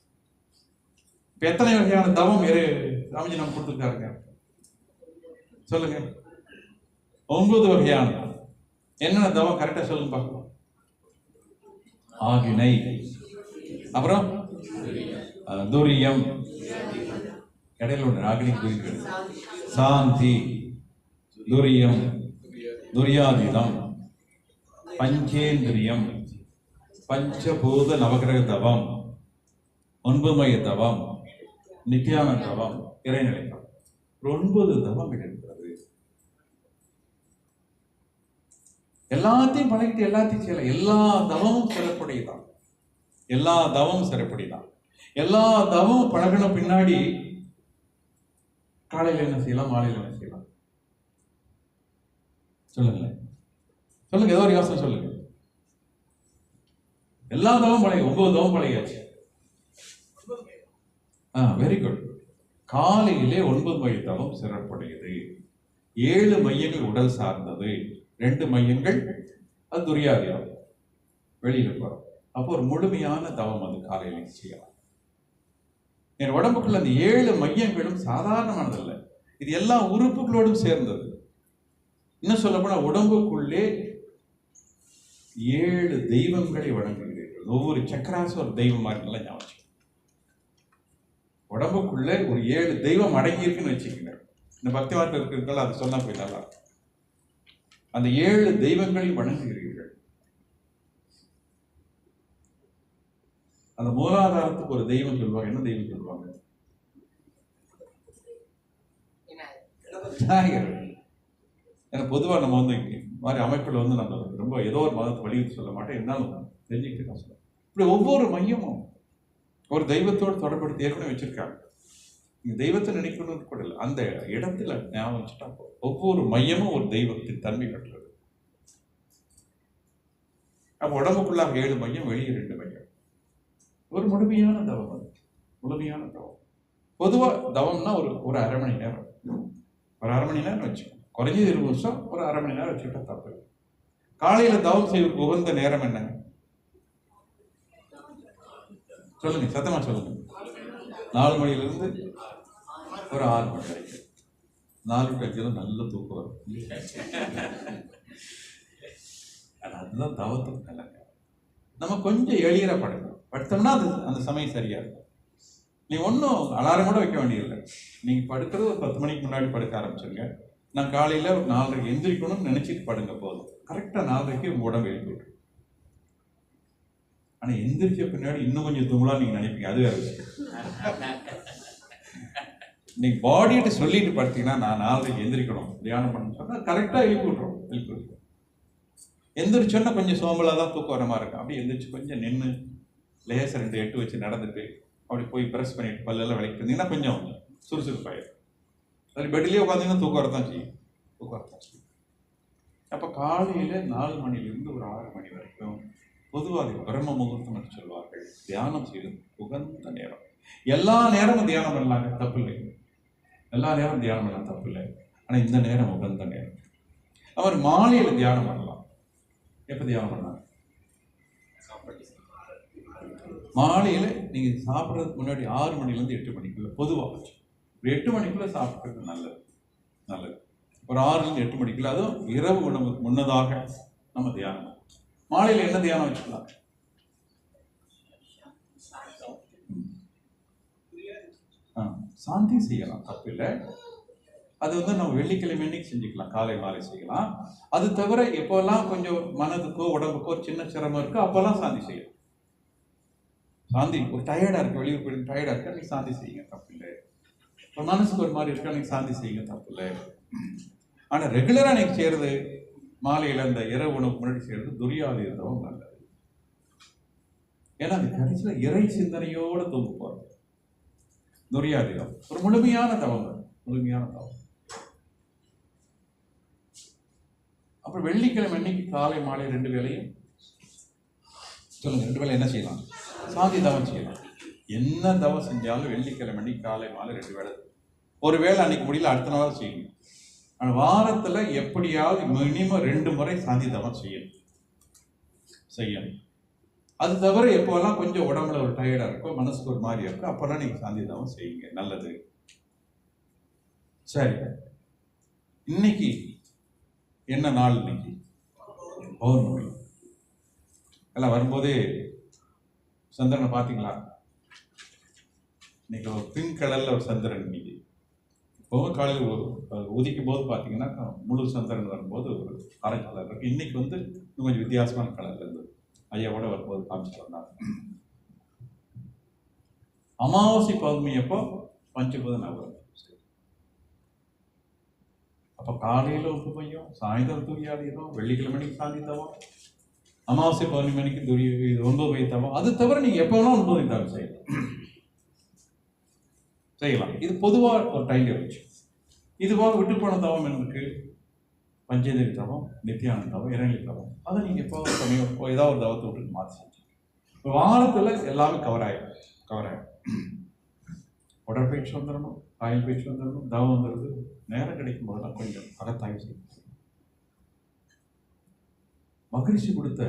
இப்ப எத்தனை வகையான தவம் ராமஜி நம்ம கொடுத்துருக்காருங்க சொல்லுங்க? 9 வகையான. என்னென்ன தவம் கரெக்டா சொல்லுங்க பார்க்கலாம். ஆகினை, அப்புறம் துரியம், இடையில ஒன்று ஆகினை குறிக்கிறது, சாந்தி, துரியம், துரியாதீதம், பஞ்சேந்திரியம், பஞ்சபூத நவகிரக தவம், 9 மைய தவம், நித்தியான தவம், இறைநிலை தவம். 9 தவம் இருக்கிறது. எல்லாத்தையும் பழகிட்டு எல்லாத்தையும் செய்யலாம். எல்லா தவமும் சிறப்புடையதான். எல்லா தவமும் சிறப்புடையதான். எல்லா தவமும் பழகின பின்னாடி காலையில் என்ன செய்யலாம், மாலையில் என்ன செய்யலாம்? சொல்லுங்களேன், சொல்லுங்க. ஏதோ ஒரு யோசனை சொல்லுங்க. எல்லா தவமும் பழகி 9 தவம் பழகியாச்சு. Very good. காலையிலே 9 வழி தவம் சிறப்புடையது. 7 மையங்கள் உடல் சார்ந்தது, 2 மையங்கள் அது துரியாதீனம், வெளியில போறோம். அப்போ ஒரு முழுமையான தவம் அது காலையில செய்யலாம். என் உடம்புக்குள்ள அந்த 7 மையங்களும் சாதாரணமானதல்ல, இது எல்லா உறுப்புகளோடும் சேர்ந்தது. இன்னும் சொல்ல போனா உடம்புக்குள்ளே 7 தெய்வங்களை வணங்குகிறீர்கள். ஒவ்வொரு சக்கராசும் ஒரு தெய்வம் மாதிரி நல்லா ஞாபகம். உடம்புக்குள்ள ஒரு 7 தெய்வம் அடங்கியிருக்குன்னு வச்சுக்கோங்க. இந்த பக்தி வார்த்தை இருக்கிறதால அது சொன்னா போய் நல்லா. அந்த 7 தெய்வங்களை வணங்குகிறீர்கள். அந்த மூலாதாரத்துக்கு ஒரு தெய்வம் சொல்லுவாங்க. என்ன தெய்வம் சொல்லுவாங்க? விநாயகர். ஏன்னா பொதுவாக நம்ம வந்து மாதிரி அமைப்பில் வந்து நம்ம ரொம்ப ஏதோ ஒரு மதத்தை வலியுறுத்தி சொல்ல மாட்டேன், இருந்தாலும் தெரிஞ்சுக்கிட்டு நான் சொல்லுவேன். இப்படி ஒவ்வொரு மையமும் ஒரு தெய்வத்தோடு தொடர்படுத்தி ஏற்கனவே வச்சிருக்காங்க. நீங்க தெய்வத்தை நினைக்கணும்னு கூட இல்லை, அந்த இடத்துல ஞாபகம் வச்சுட்டா ஒவ்வொரு மையமும் ஒரு தெய்வத்தின் தன்மை கட்டுறது. அப்போ உடம்புக்குள்ளாக 7 மையம், வெளியே 2 மையம். ஒரு முழுமையான தவம் அது, முழுமையான தவம். பொதுவாக தவம்னா ஒரு அரை மணி நேரம், ஒரு அரை மணி நேரம் வச்சுக்கணும். குறைஞ்சது 20 நிமிஷம், ஒரு அரை மணி நேரம் வச்சுக்கிட்டா தப்பு. காலையில தவம் செய்வதற்கு உகந்த நேரம் என்ன? சொல்லுங்க, சத்தமா சொல்லுங்க. 4 மணிலிருந்து ஒரு 6 மணி வரைக்கும். 4 டு 5 நல்ல தூக்கம் வரும். அதுதான் தவத்துக்கு நல்ல நேரம். நம்ம கொஞ்சம் எளியரா படுத்தோம்னா அந்த சமயம் சரியா இருக்கும். நீ ஒன்றும் அலாரம் கூட வைக்க வேண்டியதில்லை. நீங்க படுக்கிறது ஒரு 10 மணிக்கு முன்னாடி படுக்க ஆரம்பிச்சிருங்க. நான் காலையில ஒரு 4:30 எந்திரிக்கணும்னு நினைச்சிட்டு படுங்க போதும். கரெக்டா 4:30 உங்க உடம்பு எழுப்பி விட்டுரும். ஆனா எந்திரிச்ச பின்னாடி இன்னும் கொஞ்சம் தூங்கலாம் நீங்க நினைப்பீங்க, அது வேற விஷயம். நீங்க பாடியிட்ட சொல்லிட்டு படுத்தீங்கன்னா நான் 4:30 எந்திரிக்கணும், தியானம் பண்ணணும்னு சொன்னா கரெக்டா எழுப்பி விட்டுரும். எந்திரிச்சோன்னா கொஞ்சம் சோம்பலா தான் தூக்கம் வர மாதிரி இருக்கும். அப்படியே எந்திரிச்சு கொஞ்சம் நின்று லேச 2 எட்டு வச்சு நடந்துட்டு அப்படி போய் ப்ரெஸ் பண்ணிட்டு பல்லெல்லாம் விளக்கிட்டு இருந்தீங்கன்னா கொஞ்சம் சுறுசுறுப்பாயிடும். அது பெட்லேயே உட்காந்தீங்கன்னா தூக்கம் வரத்தான் செய்யும், தூக்கம் வரத்தான் செய்யும். அப்போ காலையில் 4 மணிலிருந்து ஒரு 6 மணி வரைக்கும் பொதுவாக பிரம்ம முகூர்த்தம் என்று சொல்வார்கள். தியானம் செய்து உகந்த நேரம். எல்லா நேரமும் தியானம் பண்ணலாங்க, தப்பு இல்லை. எல்லா நேரம் தியானம் பண்ணலாம், தப்பு இல்லை. ஆனால் இந்த நேரம் உகந்த நேரம். அவர் மாலையில் தியானம் பண்ணலாம். எப்போ தியானம் பண்ணலாம்? மாலையில் நீங்கள் சாப்பிட்றதுக்கு முன்னாடி 6 மணிலேருந்து 8 மணிக்குள்ள பொதுவாக வச்சு ஒரு 8 மணிக்குள்ளே சாப்பிட்றது நல்லது, நல்லது. ஒரு 6லேருந்து 8 மணிக்குள்ள, அதுவும் இரவு உணவுக்கு முன்னதாக நம்ம தியானம். மாலையில் என்ன தியானம் வச்சுக்கலாம்? சாந்தி செய்யலாம், தப்பு இல்லை. அது வந்து நம்ம வெள்ளிக்கிழமை அன்னைக்கு செஞ்சுக்கலாம், காலை மாலை செய்யலாம். அது தவிர எப்போல்லாம் கொஞ்சம் மனதுக்கோ உடம்புக்கோ சின்ன சிரமம் இருக்கோ அப்போல்லாம் சாந்தி செய்யலாம். சாந்தி ஒரு டயர்டாக இருக்கு, வெளியூர் போய் டயர்டாக இருக்கு, அன்னைக்கு சாந்தி செய்யுங்க, தப்பு இல்லை. ஒரு மனசுக்கு ஒரு மாதிரி இருக்கு, அன்னைக்கு சாந்தி செய்யுங்க, தப்பு இல்லை. ஆனால் ரெகுலராக அன்னைக்கு செய்யறது, மாலையில் அந்த இரவு உணவுக்கு முன்னாடி செய்யறது துரியாதீனம் நல்லது. ஏன்னா அந்த கடைசியில் இறை சிந்தனையோட தூங்க போறது துரியாதீனம். ஒரு முழுமையான தவம், முழுமையான தவம். அப்புறம் வெள்ளிக்கிழமை அன்னைக்கு காலை மாலை 2 வேளையும் சொல்லுங்க, 2 வேளை என்ன செய்யலாம்? சாந்தி தவம் செய்யலாம். என்ன தவம் செஞ்சாலும் வெள்ளிக்கிழமை அன்னைக்கு காலை மாலை 2 வேளை. ஒரு வேளை அன்னைக்கு முடியல, அடுத்த நாள் செய்யணும். ஆனால் வாரத்தில் எப்படியாவது மினிமம் 2 முறை சாந்தி தவம் செய்யணும். அது தவிர எப்போல்லாம் கொஞ்சம் உடம்புல ஒரு டயர்டாக இருக்கோ, மனசுக்கு ஒரு மாதிரி இருக்கோ, அப்போல்லாம் நீங்கள் சாந்தி தவம் செய்யுங்க, நல்லது. சரி, இன்னைக்கு என்ன நாள்? இன்னைக்கு பௌர்ணமி. எல்லாம் வரும்போதே சந்திரனை பார்த்தீங்களா? இன்னைக்கு ஒரு பிங்க் கலர்ல ஒரு சந்திரன். இன்னைக்கு இப்போவும் காலையில் உதிக்கும் போது பார்த்தீங்கன்னா முழு சந்திரன் வரும்போது ஒரு ஆரஞ்சு கலர் இருக்கு. இன்னைக்கு வந்து கொஞ்சம் வித்தியாசமான கலர்ல இருந்தது. ஐயாவோட வரும்போது காமிச்சு வந்தாங்க. அமாவாசை பௌர்ணமி அப்போ பஞ்சபூத நவரம். அப்போ காலையில் 9 மையம், சாயந்தரம் துரியாதீதம், வெள்ளிக்கிழமைக்கு சாந்தி தவம், அமாவாசை பௌர்ணமிக்கு 9 மை தவம். அது தவிர நீங்கள் எப்போ வேணால் 9 தவம் செய்யலாம். இது பொதுவாக ஒரு டைம் வச்சு. இதுவாக விட்டு போன தவம் இருக்கு, பஞ்சேந்திரி தவம், நித்தியானந்த தவம், இறைநிலை தவம். அதை நீங்கள் எப்போ சமயம் ஏதாவது ஒரு தவத்தை விட்டு மாற்றி செஞ்சு வாரத்தில் எல்லாமே கவர் ஆகிடும். உடற்பயிற்சி வந்துடணும், காயல் பயிற்சி வந்துடணும், தவம் வந்துடுது. நேரம் கிடைக்கும் போதெல்லாம் கொஞ்சம் அகத்தாய்வு செய்யும். மகரிஷி கொடுத்த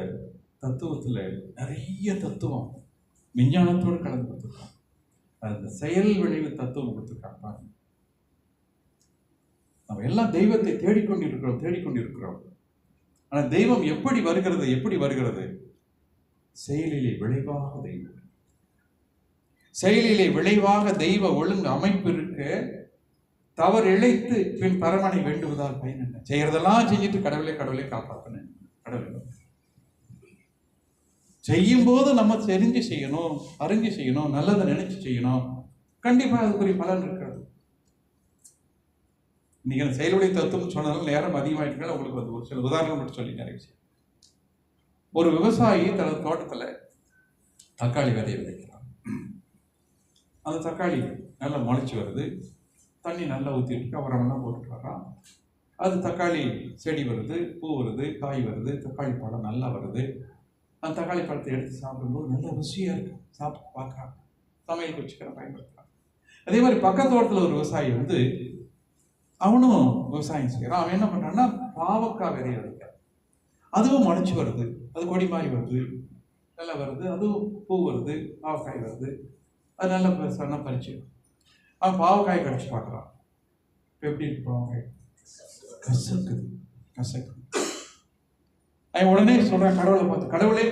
தத்துவத்தில் நிறைய தத்துவம் விஞ்ஞானத்தோடு கலந்து கொடுத்துருக்காங்க. அந்த செயல் விளைவு தத்துவம் கொடுத்துருக்காங்க. நம்ம எல்லாம் தெய்வத்தை தேடிக்கொண்டிருக்கிறோம். ஆனால் தெய்வம் எப்படி வருகிறது? செயலிலே விளைவாக தெய்வம், செயலிலே விளைவாக தெய்வ ஒழுங்கு அமைப்பு இருக்க தவறு இழைத்து பின் பரமனை வேண்டுவதால் பயன் என்ன? செய்யறதெல்லாம் செஞ்சுட்டு கடவுளே காப்பாற்றணும். கடவுளை செய்யும் போது நம்ம தெரிஞ்சு செய்யணும், அறிஞ்சு செய்யணும், நல்லதை நினைச்சு செய்யணும். கண்டிப்பா அதுக்குரிய பலன் இருக்கிறது. நீங்க செயலுடைய தத்துவம் சொன்னதால நேரம் அதிகமாயிட்டு உங்களுக்கு ஒரு சில உதாரணம் மட்டும் சொல்லி நிறைய விஷயம். ஒரு விவசாயி தனது தோட்டத்துல தக்காளி விதையை விதைக்கிறான். அந்த தக்காளி நல்லா முளைச்சி வருது, தண்ணி நல்லா ஊற்றிட்டு உரமெல்லாம் போட்டுட்டு வர்றான். அது தக்காளி செடி வருது, பூ வருது, காய் வருது, தக்காளி பழம் நல்லா வருது. அந்த தக்காளி பழத்தை எடுத்து சாப்பிடும்போது நல்லா ருசியாக இருக்கு. சாப்பிட்டு பார்க்குறான், சமையலுக்கு வச்சுக்கிறேன், பயன்படுத்துகிறான். அதே மாதிரி பக்கத்து தோட்டத்தில் ஒரு விவசாயி அவனும் விவசாயம் செய்கிறான். அவன் என்ன பண்ணுறான்னா பாவக்காய் விதையை விதைக்கிறான். அதுவும் முளைச்சி வருது, அது கொடி மாதிரி வருது, நல்லா வருது, அதுவும் பூ வருது, பாவக்காய் வருது. அது நல்லா பெருசாக பறிச்சு அவன் பாவக்காய் கடிச்சு பார்க்குறான். எப்படி இருக்கு பாவக்காய்? கசக்கு. அவன் உடனே சொல்றான் கடவுளை பார்த்து, கடவுளே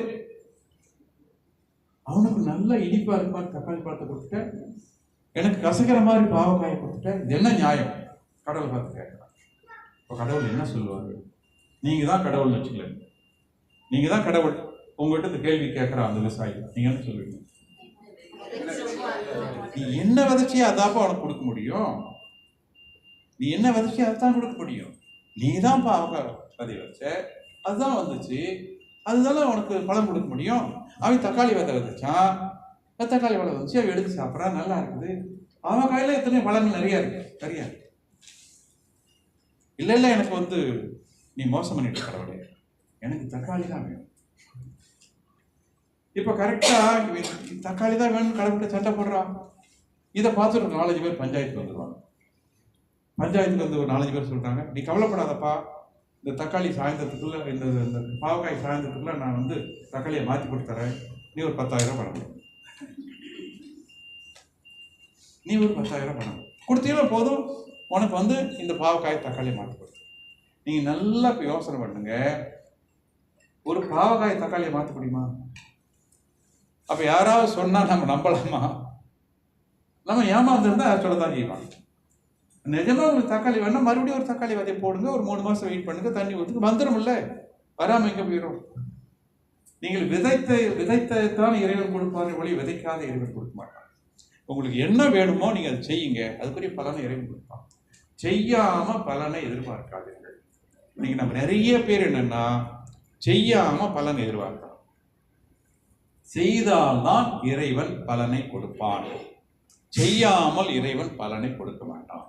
அவனுக்கு நல்ல இனிப்பா இருப்பான்னு தக்காளி பழத்தை கொடுத்துட்டேன், எனக்கு கசக்கிற மாதிரி பாவக்காயை கொடுத்துட்டேன், இது என்ன நியாயம்? கடவுளை பார்த்து கேட்கிறான். இப்போ கடவுள் என்ன சொல்லுவாரு? நீங்க தான் கடவுள் வச்சுக்கல, நீங்க தான் கடவுள். உங்ககிட்ட இந்த கேள்வி கேட்கிற அந்த விவசாயி, நீங்க என்ன சொல்லுவீங்க? நீ என்ன விதைச்சியா அதாப்பா உனக்கு கொடுக்க முடியும். நீ என்ன விதைச்சியா அதுதான் கொடுக்க முடியும். நீ தான் பாவக்காய் விதை வச்ச, அதுதான் வந்துச்சு, அதுதானே உனக்கு பழம் கொடுக்க முடியும். அவன் தக்காளி விதை விதைச்சான், தக்காளி பழம் வந்துச்சு, அவன் எடுத்து சாப்பிட்றான், நல்லா இருக்குது. பாவக்காயில எத்தனை பழங்கள் நிறைய இருக்கு. இல்லை எனக்கு நீ மோசம் பண்ணிட்டு கடவுளே, எனக்கு தக்காளி தான் வேணும். இப்ப கரெக்டா தக்காளி தான் வேணும் கடவுள்கிட்ட சண்டை போடுறான். இதை பார்த்துட்டு 4-5 பேர் பஞ்சாயத்துக்கு வந்துடுவாங்க. பஞ்சாயத்துக்கு ஒரு 4-5 பேர் சொல்றாங்க, நீ கவலைப்படாதப்பா, இந்த தக்காளி சாயந்தரத்துக்குள்ள, இந்த பாவக்காய் சாயந்தரத்துக்குள்ள நான் தக்காளியை மாற்றி கொடுத்துறேன், நீ ஒரு 10,000 பணம் கொடு. நீ ஒரு 10,000 பணம் கொடுத்தீங்களா போதும், உனக்கு இந்த பாவக்காய் தக்காளியை மாற்றி கொடுத்து. நீங்க நல்லா யோசனை பண்ணுங்க, ஒரு பாவக்காய் தக்காளியை மாற்ற முடியுமா? அப்ப யாராவது சொன்னா நம்ம நம்பலாமா? நம்ம ஏமாந்துருந்தா சொல்லதான் செய்வாங்க. நிஜமா உங்களுக்கு தக்காளி வேணா மறுபடியும் ஒரு தக்காளி விதையை போடுங்க, ஒரு 3 மாசம் வெயிட் பண்ணுங்க, தண்ணி ஊற்றுக்கு வந்துடும்ல, வராம எங்க போயிடும். நீங்கள் விதைத்தான் இறைவன் கொடுப்பாரு ஒளி, விதைக்காத இறைவன் கொடுக்க மாட்டான். உங்களுக்கு என்ன வேணுமோ நீங்க அதை செய்யுங்க, அதுக்குரிய பலனை இறைவன் கொடுப்பான். செய்யாம பலனை எதிர்பார்க்காதீர்கள். இன்னைக்கு நம்ம நிறைய பேர் என்னன்னா செய்யாம பலனை எதிர்பார்க்கிறோம். செய்தால்தான் இறைவன் பலனை கொடுப்பான், செய்யாமல் இறைவன் பலனை கொடுக்க மாட்டான்.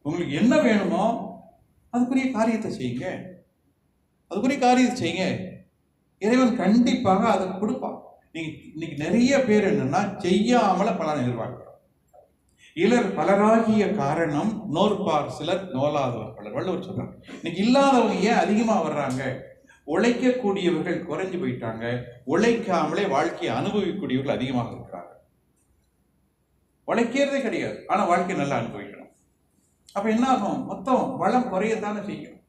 உங்களுக்கு என்ன வேணுமோ அதுக்குரிய காரியத்தை செய்யுங்க, இறைவன் கண்டிப்பாக அதை கொடுப்பான். நீங்க இன்னைக்கு நிறைய பேர் என்னன்னா செய்யாமல பலனை எதிர்பார்க்கிறோம். இலர் பலராகிய காரணம் நோற்பார் சிலர் நோலாதவர் பலர். வள்ளுவர் சொல்றாங்க. இன்னைக்கு இல்லாதவங்க ஏன் அதிகமா வர்றாங்க? உழைக்கக்கூடியவர்கள் குறைஞ்சு போயிட்டாங்க, உழைக்காமலே வாழ்க்கையை அனுபவிக்கக்கூடியவர்கள் அதிகமாக இருக்கிறாங்க. உழைக்கிறதே கிடையாது, ஆனா வாழ்க்கையை நல்லா அனுபவிக்கணும். அப்ப என்ன ஆகும்? மொத்தம் வளம் குறையத்தானே செய்யும்.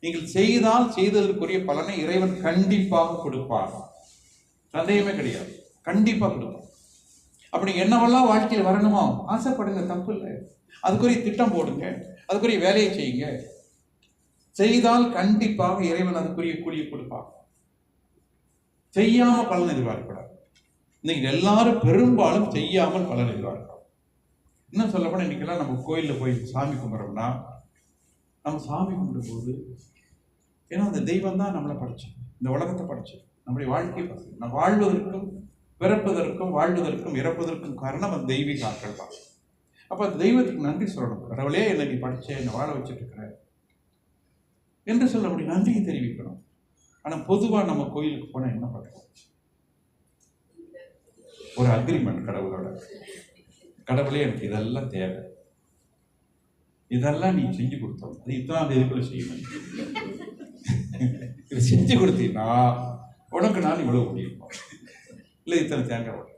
நீங்கள் செய்தால் செய்ததற்குரிய பலனை இறைவன் கண்டிப்பாக கொடுப்பார், சந்தேகமே கிடையாது, கண்டிப்பா கொடுப்பார். அப்படி என்னவெல்லாம் வாழ்க்கையில் வரணுமோ ஆசைப்படுங்க, தப்பு இல்லை. அதுக்குரிய திட்டம் போடுங்க, அதுக்குரிய வேலையை செய்யுங்க. செய்தால் கண்டிப்பாக இறைவன் அதுக்குரிய கூலியை கொடுப்பார். செய்யாம பலன் எதிர்பார்க்கிறார். இன்னைக்கு எல்லாரும் பெரும்பாலும் செய்யாமல் பலன் எதிர்பார்க்கிறோம். இன்னும் சொல்லப்போனா இன்னைக்கெல்லாம் நம்ம கோயிலில் போய் சாமி கும்பிட்றோம்னா நம்ம சாமி கும்பிடும் போது, ஏன்னா அந்த தெய்வம் தான் நம்மளை படைச்சது, இந்த உலகத்தை படைச்சது, நம்முடைய வாழ்க்கையை படைச்சது. நம்ம வாழ்வதற்கும் பிறப்பதற்கும் வாழ்வதற்கும் இறப்பதற்கும் காரணம் அந்த தெய்வீக ஆட்கள் தான். அப்போ அந்த தெய்வத்துக்கு நன்றி சொல்லணும். கடவுளே, என்னை நீ படிச்ச, என்னை வாழ வச்சுட்டு இருக்கிற என்று சொல்ல முடியும், நன்றியை தெரிவிக்கணும். ஆனால் பொதுவாக நம்ம கோயிலுக்கு போனால் என்ன பண்ணுறோம்? ஒரு அக்ரிமெண்ட் கடவுளோட, கடவுளே எனக்கு இதெல்லாம் தேவை, இதெல்லாம் நீ செஞ்சு கொடுத்தோம், அது இத்தனாம் தேதிக்குள்ள செய்யணும், இதை செஞ்சு கொடுத்தீங்கன்னா உனக்கு நான் இவ்வளவு முடியிருப்போம், இல்லை இத்தனை தேங்காய் உடை.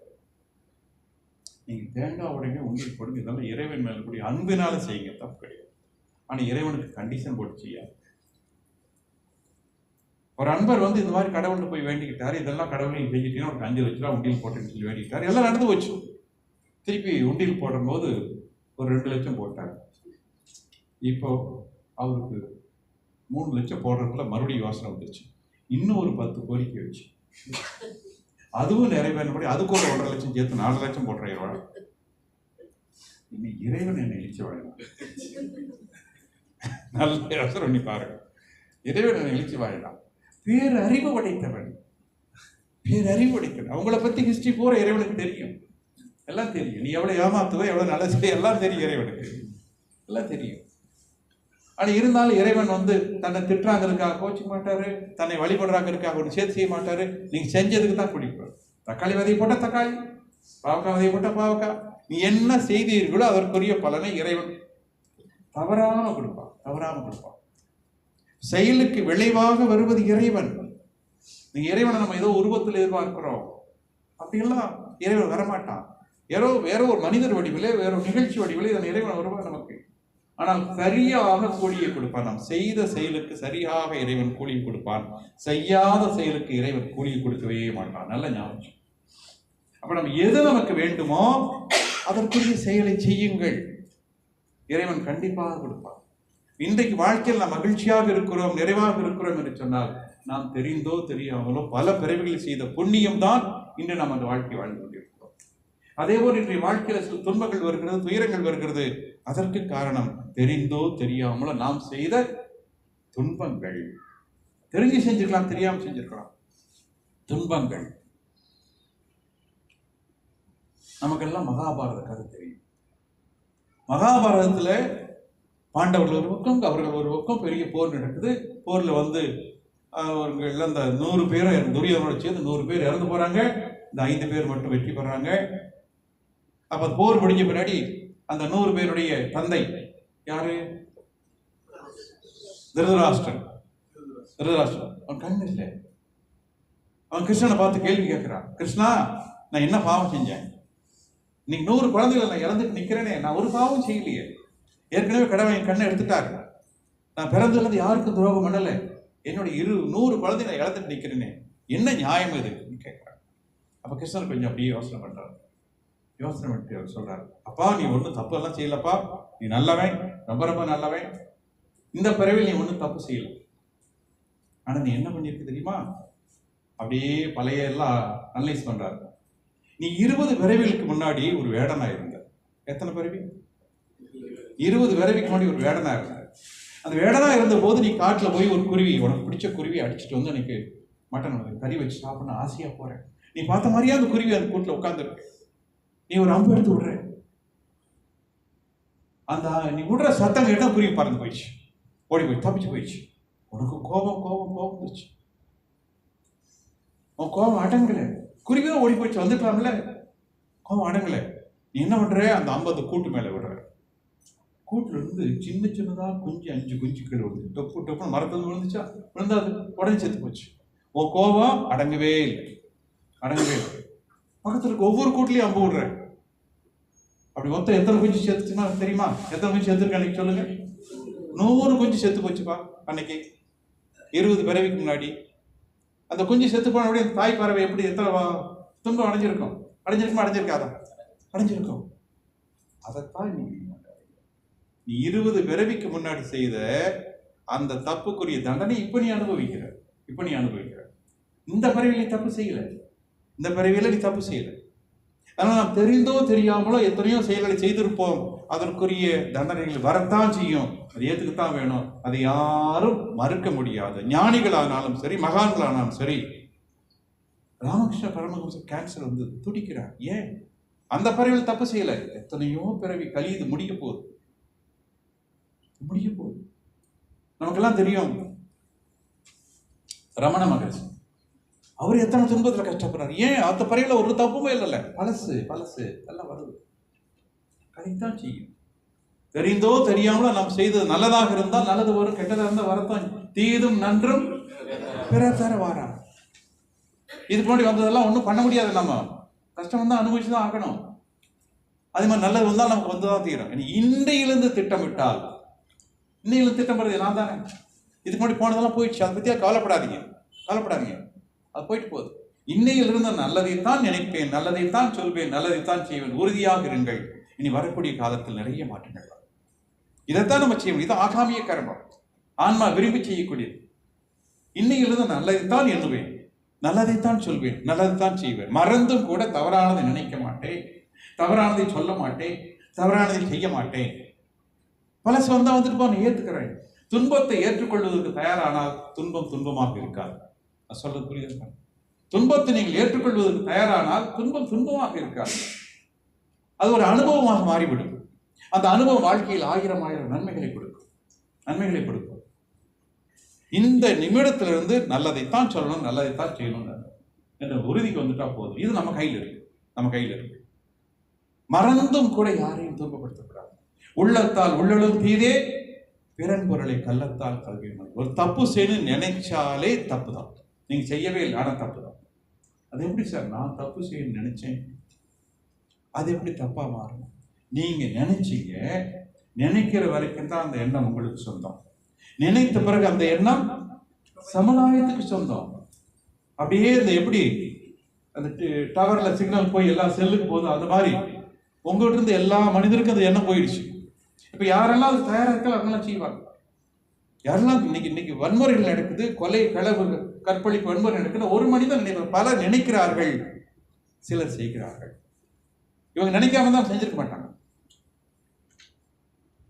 நீங்கள் தேங்காய் உடைங்க, உண்டியல் போடுங்க, இதெல்லாம் இறைவன் மேல கூடிய அன்பினால செய்யுங்க, தப்பு கிடையாது. ஆனால் இறைவனுக்கு கண்டிஷன் போட்டு செய்யாது. ஒரு அன்பர் வந்து இந்த மாதிரி கடவுள்கிட்ட போய் வேண்டிக்கிட்டாரு, இதெல்லாம் கடவுளையும் செஞ்சுட்டீங்கன்னா ஒரு 5 லட்ச ரூபா உண்டியல் போட்டேன்னு சொல்லி வேண்டிக்கிட்டாரு. எல்லாம் நடந்து போச்சு. திருப்பி உண்டியல் போடும்போது ஒரு 2 லட்சம் போட்டார். இப்போ அவருக்கு 3 லட்சம் போடுறதுக்குள்ள மறுபடியும் யோசனை வந்துருச்சு. இன்னும் ஒரு 10 கோரிக்கை வச்சு அதுவும் நிறைவேறபடி அதுக்கு ஒரு 1.5 லட்சம் சேர்த்து 4 லட்சம் போடுற இன்னைக்கு இறைவன் என்னை இழிச்ச வாழலாம். நல்ல யோசனை பண்ணி பாருங்க. இறைவன் என்னை இழிச்சு வாழலாம். பேரறிவு படைத்தவன், பேரறிவு படைத்தவன். அவங்கள பத்தி ஹிஸ்டரி பூரா இறைவனுக்கு தெரியும், எல்லாம் தெரியும். நீ எவ்வளவு ஏமாத்துவ, எவ்வளவு நல்ல செய்ய, எல்லாம் தெரியும் இறைவனுக்கு, எல்லாம் தெரியும். ஆனா இருந்தாலும் இறைவன் வந்து தன்னை திட்டுறாங்கிறதுக்காக கோச்சிக்க மாட்டாரு, தன்னை வழிபடுறாங்கிறதுக்காக ஒன்று சேர்த்து செய்ய மாட்டாரு. நீங்க செஞ்சதுக்கு தான் குடிப்பார். தக்காளி விதையை போட்டா தக்காளி, பாவக்காய் விதையை போட்டா பாவக்காய். நீ என்ன செய்தீர்களோ அதற்குரிய பலனை இறைவன் தவறாம கொடுப்பான், தவறாம கொடுப்பான். செயலுக்கு விளைவாக வருவது இறைவன். நீங்க இறைவனை நம்ம ஏதோ உருவத்தில் எதிர்பார்க்கிறோம், அப்படியெல்லாம் இறைவன் வரமாட்டான். வேற ஒரு மனிதர் வடிவிலே, வேற ஒரு நிகழ்ச்சி வடிவிலே இதன் இறைவன் வருவான் நமக்கு. ஆனால் சரியாக கூலியை கொடுப்பான். நாம் செய்த செயலுக்கு சரியாக இறைவன் கூலியை கொடுப்பான். செய்யாத செயலுக்கு இறைவன் கூலியை கொடுக்கவே மாட்டான். நல்ல ஞாபகம். அப்ப நம்ம எது நமக்கு வேண்டுமோ அதற்குரிய செயலை செய்யுங்கள், இறைவன் கண்டிப்பாக கொடுப்பான். இன்றைக்கு வாழ்க்கையில் நாம் மகிழ்ச்சியாக இருக்கிறோம், நிறைவாக இருக்கிறோம் என்று சொன்னால் நாம் தெரிந்தோ தெரியாமலோ பல பிறவிகளை செய்த புண்ணியம் தான் இன்று நாம் அந்த வாழ்க்கை வாழ்ந்து கொண்டிருக்கிறோம். அதே போல் இன்றைய வாழ்க்கையில சில துன்பங்கள் வருகிறது, துயரங்கள் வருகிறது. அதற்கு காரணம் தெரிந்தோ தெரியாமலோ நாம் செய்த துன்பங்கள். தெரிஞ்சு செஞ்சிருக்கலாம், தெரியாம செஞ்சிருக்கலாம். துன்பங்கள். நமக்கெல்லாம் மகாபாரத கதை தெரியும். மகாபாரதத்துல பாண்டவர்கள் ஒரு பக்கம், அவர்கள் ஒரு பக்கம், பெரிய போர் நடக்குது. போர்ல வந்து அவர்கள் அந்த 100 பேரை, துரியோதனோட சேர்ந்து 100 பேர் இறந்து போறாங்க. இந்த 5 பேர் மட்டும் வெற்றி பெறாங்க. அப்ப போர் முடிஞ்ச பின்னாடி அந்த 100 பேருடைய தந்தை யாரு? திருதராஷ்டிரன். அவன் கண்ணு இல்லை. அவன் கிருஷ்ணனை பார்த்து கேள்வி கேட்கிறான். கிருஷ்ணா, நான் என்ன பாவம் செஞ்சேன்? இன்னைக்கு 100 குழந்தைகளை நான் இறந்துட்டு நிக்கிறேனே, நான் ஒரு பாவம் செய்யலையே. ஏற்கனவே கடவுள் என் கண்ணை எடுத்துட்டாரு. நான் பிறந்ததுலேருந்து யாருக்கும் துரோகம் பண்ணல. என்னுடைய 100 குழந்தை நான் இழந்துட்டு நிக்கிறேனே, என்ன நியாயம் இது கேட்கிறான். அப்ப கிருஷ்ணன் கொஞ்சம் அப்படியே யோசனை பண்றாரு. யோசனை பண்ணிட்டு அவர் சொல்றாரு, அப்பா நீ ஒன்றும் தப்பு எல்லாம் செய்யலப்பா, நீ நல்லவன், ரொம்ப ரொம்ப நல்லவன். இந்த பிறவியில் நீ ஒன்றும் தப்பு செய்யல. ஆனா நீ என்ன பண்ணிருக்கு தெரியுமா? அப்படியே பழைய எல்லாம் அனலைஸ் பண்றாரு. நீ 20 பிறவிகளுக்கு முன்னாடி ஒரு வேடனா இருந்த. எத்தனை பிறவி? 20 பிறவிக்கு முன்னாடி ஒரு வேடனா இருந்த. அந்த வேடனா இருந்த போது நீ காட்டுல போய் ஒரு குருவி, உனக்கு பிடிச்ச குருவி அடிச்சுட்டு வந்து எனக்கு மட்டன் கறி வச்சு சாப்பிடணும் ஆசையா போறேன். நீ பார்த்த மாதிரியே அந்த குருவி அந்த கூட்டுல உட்கார்ந்துருக்கு. நீ ஒரு அம்பு எடுத்து விடுற. அந்த நீ விடுற சத்தம் கேட்டா குருவி பறந்து போயிடுச்சு, ஓடி போய் தப்பிச்சு போயிடுச்சு. உனக்கு கோபம் வந்துருச்சு. உன் கோபம் அடங்கல. குருவியும் ஓடி போயிடுச்சு, வந்துக்கலாம்ல. கோபம் அடங்கல. நீ என்ன பண்ற? அந்த 50 கூட்டு மேல விடுற. கூட்டுல இருந்து சின்ன சின்னதா குஞ்சு 5 குஞ்சு கீழே விழுந்து டொப்பு டொப்புன்னு மரத்துல விழுந்துச்சா? விழுந்தாது, உடனே செத்து போச்சு. உன் கோபம் அடங்கவே இல்லை. பக்கத்துல இருக்க ஒவ்வொரு கூட்டுலயும் அம்பு விடுற. அப்படி மொத்தம் எத்தனை குஞ்சு செத்துச்சுன்னா தெரியுமா? எத்தனை குஞ்சு செத்துருக்கு அன்னைக்கு சொல்லுங்க? 100 குஞ்சு செத்து போச்சுப்பா அன்னைக்கு, 20 பிறவிக்கு முன்னாடி. அந்த குஞ்சு செத்து போன அப்படியே தாய் பறவை எப்படி எத்தனை துன்பம் அடைஞ்சிருக்காதா? அடைஞ்சிருக்கும். அதைத்தான் நீ 20 பிறவிக்கு முன்னாடி செய்த அந்த தப்புக்குரிய தண்டனை இப்ப நீ அனுபவிக்கிற. இந்த பிறவியில நீ தப்பு செய்யல. அதனால நாம் தெரிந்தோ தெரியாமலோ எத்தனையோ செயல்களை செய்திருப்போம். அதற்குரிய தண்டனைகள் வரத்தான் செய்யும். அது ஏத்துக்குத்தான் வேணும். அதை யாரும் மறுக்க முடியாது. ஞானிகளானாலும் சரி, மகான்களானாலும் சரி. ராமகிருஷ்ண பரமஹம்சர் கேன்சர் வந்து துடிக்கிறார். ஏன்? அந்த பிறவியில் தப்பு செய்யல. எத்தனையோ பிறவி கலியுது, முடிய போகுது. நமக்கெல்லாம் தெரியும் ரமண மகரிஷி. அவர் எத்தனை துன்பத்துல கஷ்டப்படுறாரு. ஏன்? அந்த பிறவில ஒரு தப்புமே இல்லைல்ல. பழசு எல்லாம் வருது. கதைத்தான் செய்யும். தெரிந்தோ தெரியாமலோ நாம் செய்தது நல்லதாக இருந்தால் நல்லது வரும், கெட்டதாக இருந்தால் வரத்தான். தீதும் நன்றும் பிறர் தர வாரா. இதுக்கு முன்னாடி வந்ததெல்லாம் ஒன்றும் பண்ண முடியாது. நம்ம கஷ்டம் வந்தால் அனுபவிச்சு தான் ஆகணும். அதே மாதிரி நல்லது வந்தால் நமக்கு வந்துதான் தீரும். இன்றையிலிருந்து திட்டமிட்டால், இன்னையிலிருந்து திட்டமிடுறது நான் தானே. இதுக்கு முன்னாடி போனதெல்லாம் போயிடுச்சு. அதை பற்றியா கவலைப்படாதீங்க. அது போயிட்டு போகுது. இன்னையிலிருந்து நல்லதைத்தான் நினைப்பேன், நல்லதைத்தான் சொல்வேன், நல்லதைத்தான் செய்வேன். உறுதியாக இருங்கள். இனி வரக்கூடிய காலத்தில் நிறைய மாற்றங்கள் வரும். இதைத்தான் நம்ம செய்யணும். இது ஆகாமிய கர்மம், ஆன்மா விரும்பி செய்யக்கூடியது. இன்னையிலிருந்து நல்லதைத்தான் எண்ணுவேன், நல்லதைத்தான் சொல்வேன், நல்லதைத்தான் செய்வேன். மறந்தும் கூட தவறானதை நினைக்க மாட்டேன், தவறானதை சொல்ல மாட்டேன், தவறானதை செய்ய மாட்டேன். பழசு வந்தா வந்துட்டு போன ஏற்றுக்கிறேன். துன்பத்தை ஏற்றுக்கொள்வதற்கு தயாரானால் துன்பம் துன்பமாக இருக்காது. சொல்றது புரியுது? துன்பத்தை நீங்கள் ஏற்றுக்கொள்வதற்கு தயாரானால் துன்பம் துன்பமாக இருக்காது. அது ஒரு அனுபவமாக மாறிவிடும். அந்த அனுபவம் வாழ்க்கையில் ஆயிரம் நன்மைகளை கொடுக்கும். இந்த நிமிடத்திலிருந்து நல்லதைத்தான் சொல்லணும், நல்லதைத்தான் செய்யணும் என்ற உறுதிக்கு வந்துட்டா போதும். இது நம்ம கையில் இருக்கு. மறந்தும் கூட யாரையும் துன்பப்படுத்தக்கூடாது. உள்ளத்தால் உள்ளலும் தீதே, பிறன் பொருளை கள்ளத்தால் கல்வி. ஒரு தப்பு செய்யணும்னு நினைச்சாலே தப்பு தான். நீங்க செய்யவே இல்லை, ஆனா தப்பு தான். அது எப்படி சார்? நான் தப்பு செய்யணும்னு நினைச்சேன், அது எப்படி தப்பா மாறும்? நீங்க நினைக்கிற வரைக்கும் தான் அந்த எண்ணம் உங்களுக்கு சொந்தம். நினைத்த பிறகு அந்த எண்ணம் சமுதாயத்துக்கு சொந்தம். அப்படியே இந்த எப்படி அந்த டவர்ல சிக்னல் போய் எல்லா செல்லுக்கு போதும், அந்த மாதிரி உங்ககிட்ட இருந்து எல்லா மனிதருக்கும் அந்த எண்ணம் போயிடுச்சு. இப்ப யாரெல்லாம் அது தயாரா இருக்கல அதெல்லாம் செய்வாங்க. யாரெல்லாம் இன்னைக்கு வன்முறைகள் நடக்குது, கொலை, களவு, கற்பழிப்பு, வன்முறை நடக்குது. ஒரு மனிதன் பலர் நினைக்கிறார்கள், சிலர் செய்கிறார்கள். இவங்க நினைக்காம தான் செஞ்சிருக்க மாட்டாங்க.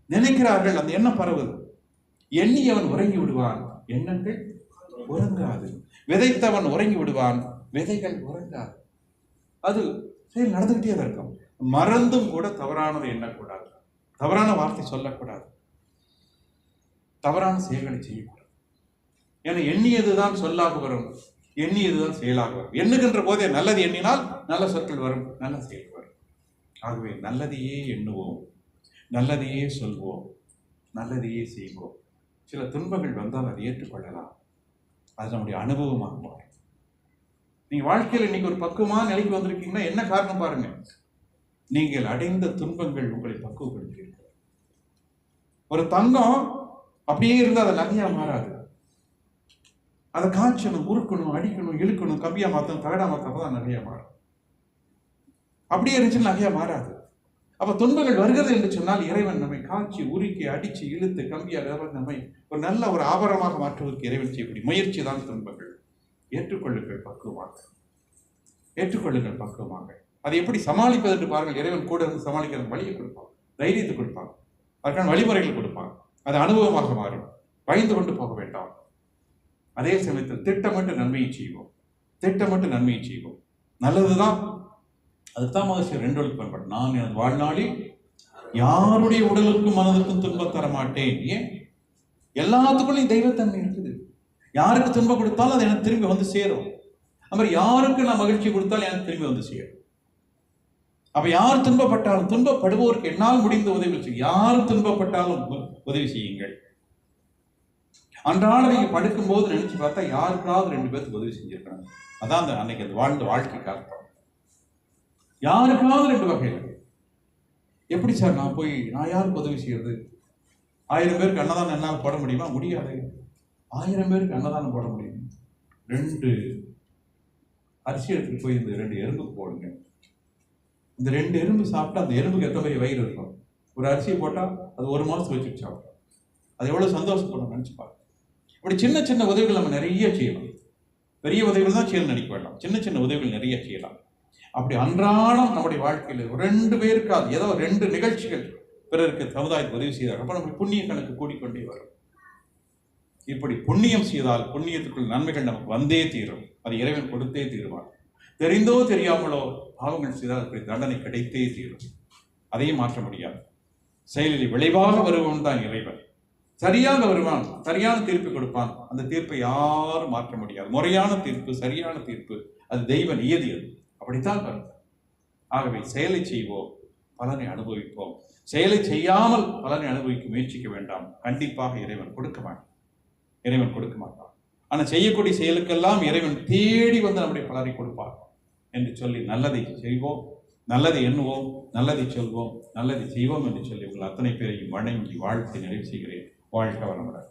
நினைக்கிறார்கள், அந்த எண்ணம் பரவுது. எண்ணி அவன் உறங்கி விடுவான், எண்ணங்கள் உறங்காது. விதைத்தவன் உறங்கி விடுவான், விதைகள் உறங்காது. அது சரி நடந்துகிட்டே தான் இருக்கும். மறந்தும் கூட தவறானதை எண்ணக்கூடாது, தவறான வார்த்தை சொல்லக்கூடாது, தவறான செயல்களை செய்யக்கூடாது. ஏன்னா எண்ணியதுதான் சொல்லாக வரும், எண்ணியதுதான் செயலாக வரும். எண்ணுகின்ற போதே நல்லது எண்ணினால் நல்ல சொற்கள் வரும், நல்ல செயல் வரும். ஆகவே நல்லதையே எண்ணுவோம், நல்லதையே சொல்வோம், நல்லதையே செய்வோம். சில துன்பங்கள் வந்தால் அதை ஏற்றுக்கொள்ளலாம். அது நம்முடைய அனுபவமாக மாறும். நீங்க வாழ்க்கையில் இன்னைக்கு ஒரு பக்குவமான நிலைக்கு வந்திருக்கீங்கன்னா என்ன காரணம் பாருங்க. நீங்கள் அடைந்த துன்பங்கள் உங்களை பக்குவப்படுத்தியிருக்கிறது. ஒரு தங்கம் அப்படியே இருந்தால் அதை நகையா மாறாது. அதை காய்ச்சணும், உருக்கணும், அடிக்கணும், இழுக்கணும், கம்பியா மாற்றணும், தகடா மாற்றப்பதான் நகையா மாறும். அப்படியே இருந்துச்சுன்னு நகையா மாறாது. அப்ப துன்பங்கள் வருகிறது என்று சொன்னால் இறைவன் நம்மை காய்ச்சி, உருக்கி, அடிச்சு, இழுத்து, கம்பியாக நம்மை ஒரு நல்ல ஒரு ஆபரணமாக மாற்றுவதற்கு இறைவன் செய்யக்கூடிய முயற்சி தான் துன்பங்கள். ஏற்றுக்கொள்ளுங்கள் பக்குவமாக. அதை எப்படி சமாளிப்பது என்று பாருங்கள். இறைவன் கூட இருந்து சமாளிக்கிற வழியை கொடுப்பான், தைரியத்தை கொடுப்பான், அதற்கான வழிமுறைகள் கொடுப்பான். அது அனுபவமாக மாறும். பயந்து கொண்டு போக வேண்டாம். அதே சமயத்தில் திட்டமிட்டு நன்மையை செய்வோம். நல்லதுதான். அதுதான் மகிழ்ச்சி. 2 வழிக்கு பயன்படும். நான் எனது வாழ்நாளில் யாருடைய உடலுக்கும் மனதுக்கும் துன்பம் தர மாட்டேன். ஏன்? எல்லாத்துக்குள்ளையும் தெய்வத்தன்மை இருக்குது. யாருக்கு துன்பம் கொடுத்தாலும் அது எனக்கு திரும்பி வந்து சேரும். அது மாதிரி யாருக்கு நான் மகிழ்ச்சி கொடுத்தாலும் எனக்கு திரும்பி வந்து சேரும். அப்ப யார் துன்பப்பட்டாலும், துன்பப்படுவோருக்கு என்னால் முடிந்த உதவி செய்யும். யார் துன்பப்பட்டாலும் உதவி செய்யுங்கள். அன்றாட நீங்க படுக்கும் போது நினைச்சு பார்த்தா யாருக்காவது 2 பேருக்கு உதவி செஞ்சிருக்காங்க. அதான் அந்த அன்னைக்கு அது வாழ்ந்த வாழ்க்கைக்கு அர்த்தம். யாருக்காவது 2 வகையில். எப்படி சார் நான் யாருக்கு உதவி செய்யறது? 1000 பேருக்கு அன்னதானம் என்னால் போட முடியுமா? முடியாது. 1000 பேருக்கு அன்னதானம் போட முடியும். 2 அரிசி எடுத்துட்டு போய் இந்த 2 எறும்புக்கு போடுங்க. இந்த 2 எறும்பு சாப்பிட்டா அந்த எறும்புக்கு எத்தனை பெரிய வயிறு இருக்கும். ஒரு அரிசியை போட்டால் அது 1 மாதம் வச்சுட்டு சாப்பிடும். அது எவ்வளவு சந்தோஷப்படும் நினைச்சு பாருங்க. இப்படி சின்ன சின்ன உதவிகள் நம்ம நிறைய செய்யலாம். பெரிய உதவிகள் தான் செய்யணும் நினைக்க வேண்டாம். சின்ன சின்ன உதவிகள் நிறைய செய்யலாம். அப்படி அன்றாடம் நம்முடைய வாழ்க்கையில் 2 பேருக்காவது ஏதோ 2 நிகழ்ச்சிகள் பிறருக்கு சமுதாயத்துக்கு உதவி செய்தார்கள். அப்ப நம்ம புண்ணிய கணக்கு கூடிக்கொண்டே வரும். இப்படி புண்ணியம் செய்தால் புண்ணியத்துக்குள் நன்மைகள் நமக்கு வந்தே தீரும். அது இறைவன் கொடுத்தே தீருவான். தெரிந்தோ தெரியாமலோ பாவங்கள் செய்தால் அப்படி தண்டனை கிடைத்தே தீரும். அதையும் மாற்ற முடியாது. செயலில் விளைவாக வருவன் தான் இறைவன். சரியாக வருவான், சரியான தீர்ப்பு கொடுப்பான். அந்த தீர்ப்பை யாரும் மாற்ற முடியாது. முறையான தீர்ப்பு, சரியான தீர்ப்பு, அது தெய்வ நியதி. அது அப்படித்தான் வரும். ஆகவே செயலை செய்வோம், பலனை அனுபவிப்போம். செயலை செய்யாமல் பலனை அனுபவிக்க முயற்சிக்க வேண்டாம். கண்டிப்பாக இறைவன் கொடுக்க மாட்டான். இறைவன் கொடுக்க மாட்டான். ஆனால் செய்யக்கூடிய செயலுக்கெல்லாம் இறைவன் தேடி வந்து நம்முடைய பலரை கொடுப்பார் என்று சொல்லி நல்லதை செய்வோம், நல்லதை எண்ணுவோம், நல்லதை சொல்வோம், நல்லதை செய்வோம் என்று சொல்லி உங்கள் அத்தனை பேரையும் வணங்கி வாழ்த்து நிறைவு செய்கிறேன். வாழ்க வளமுடன்.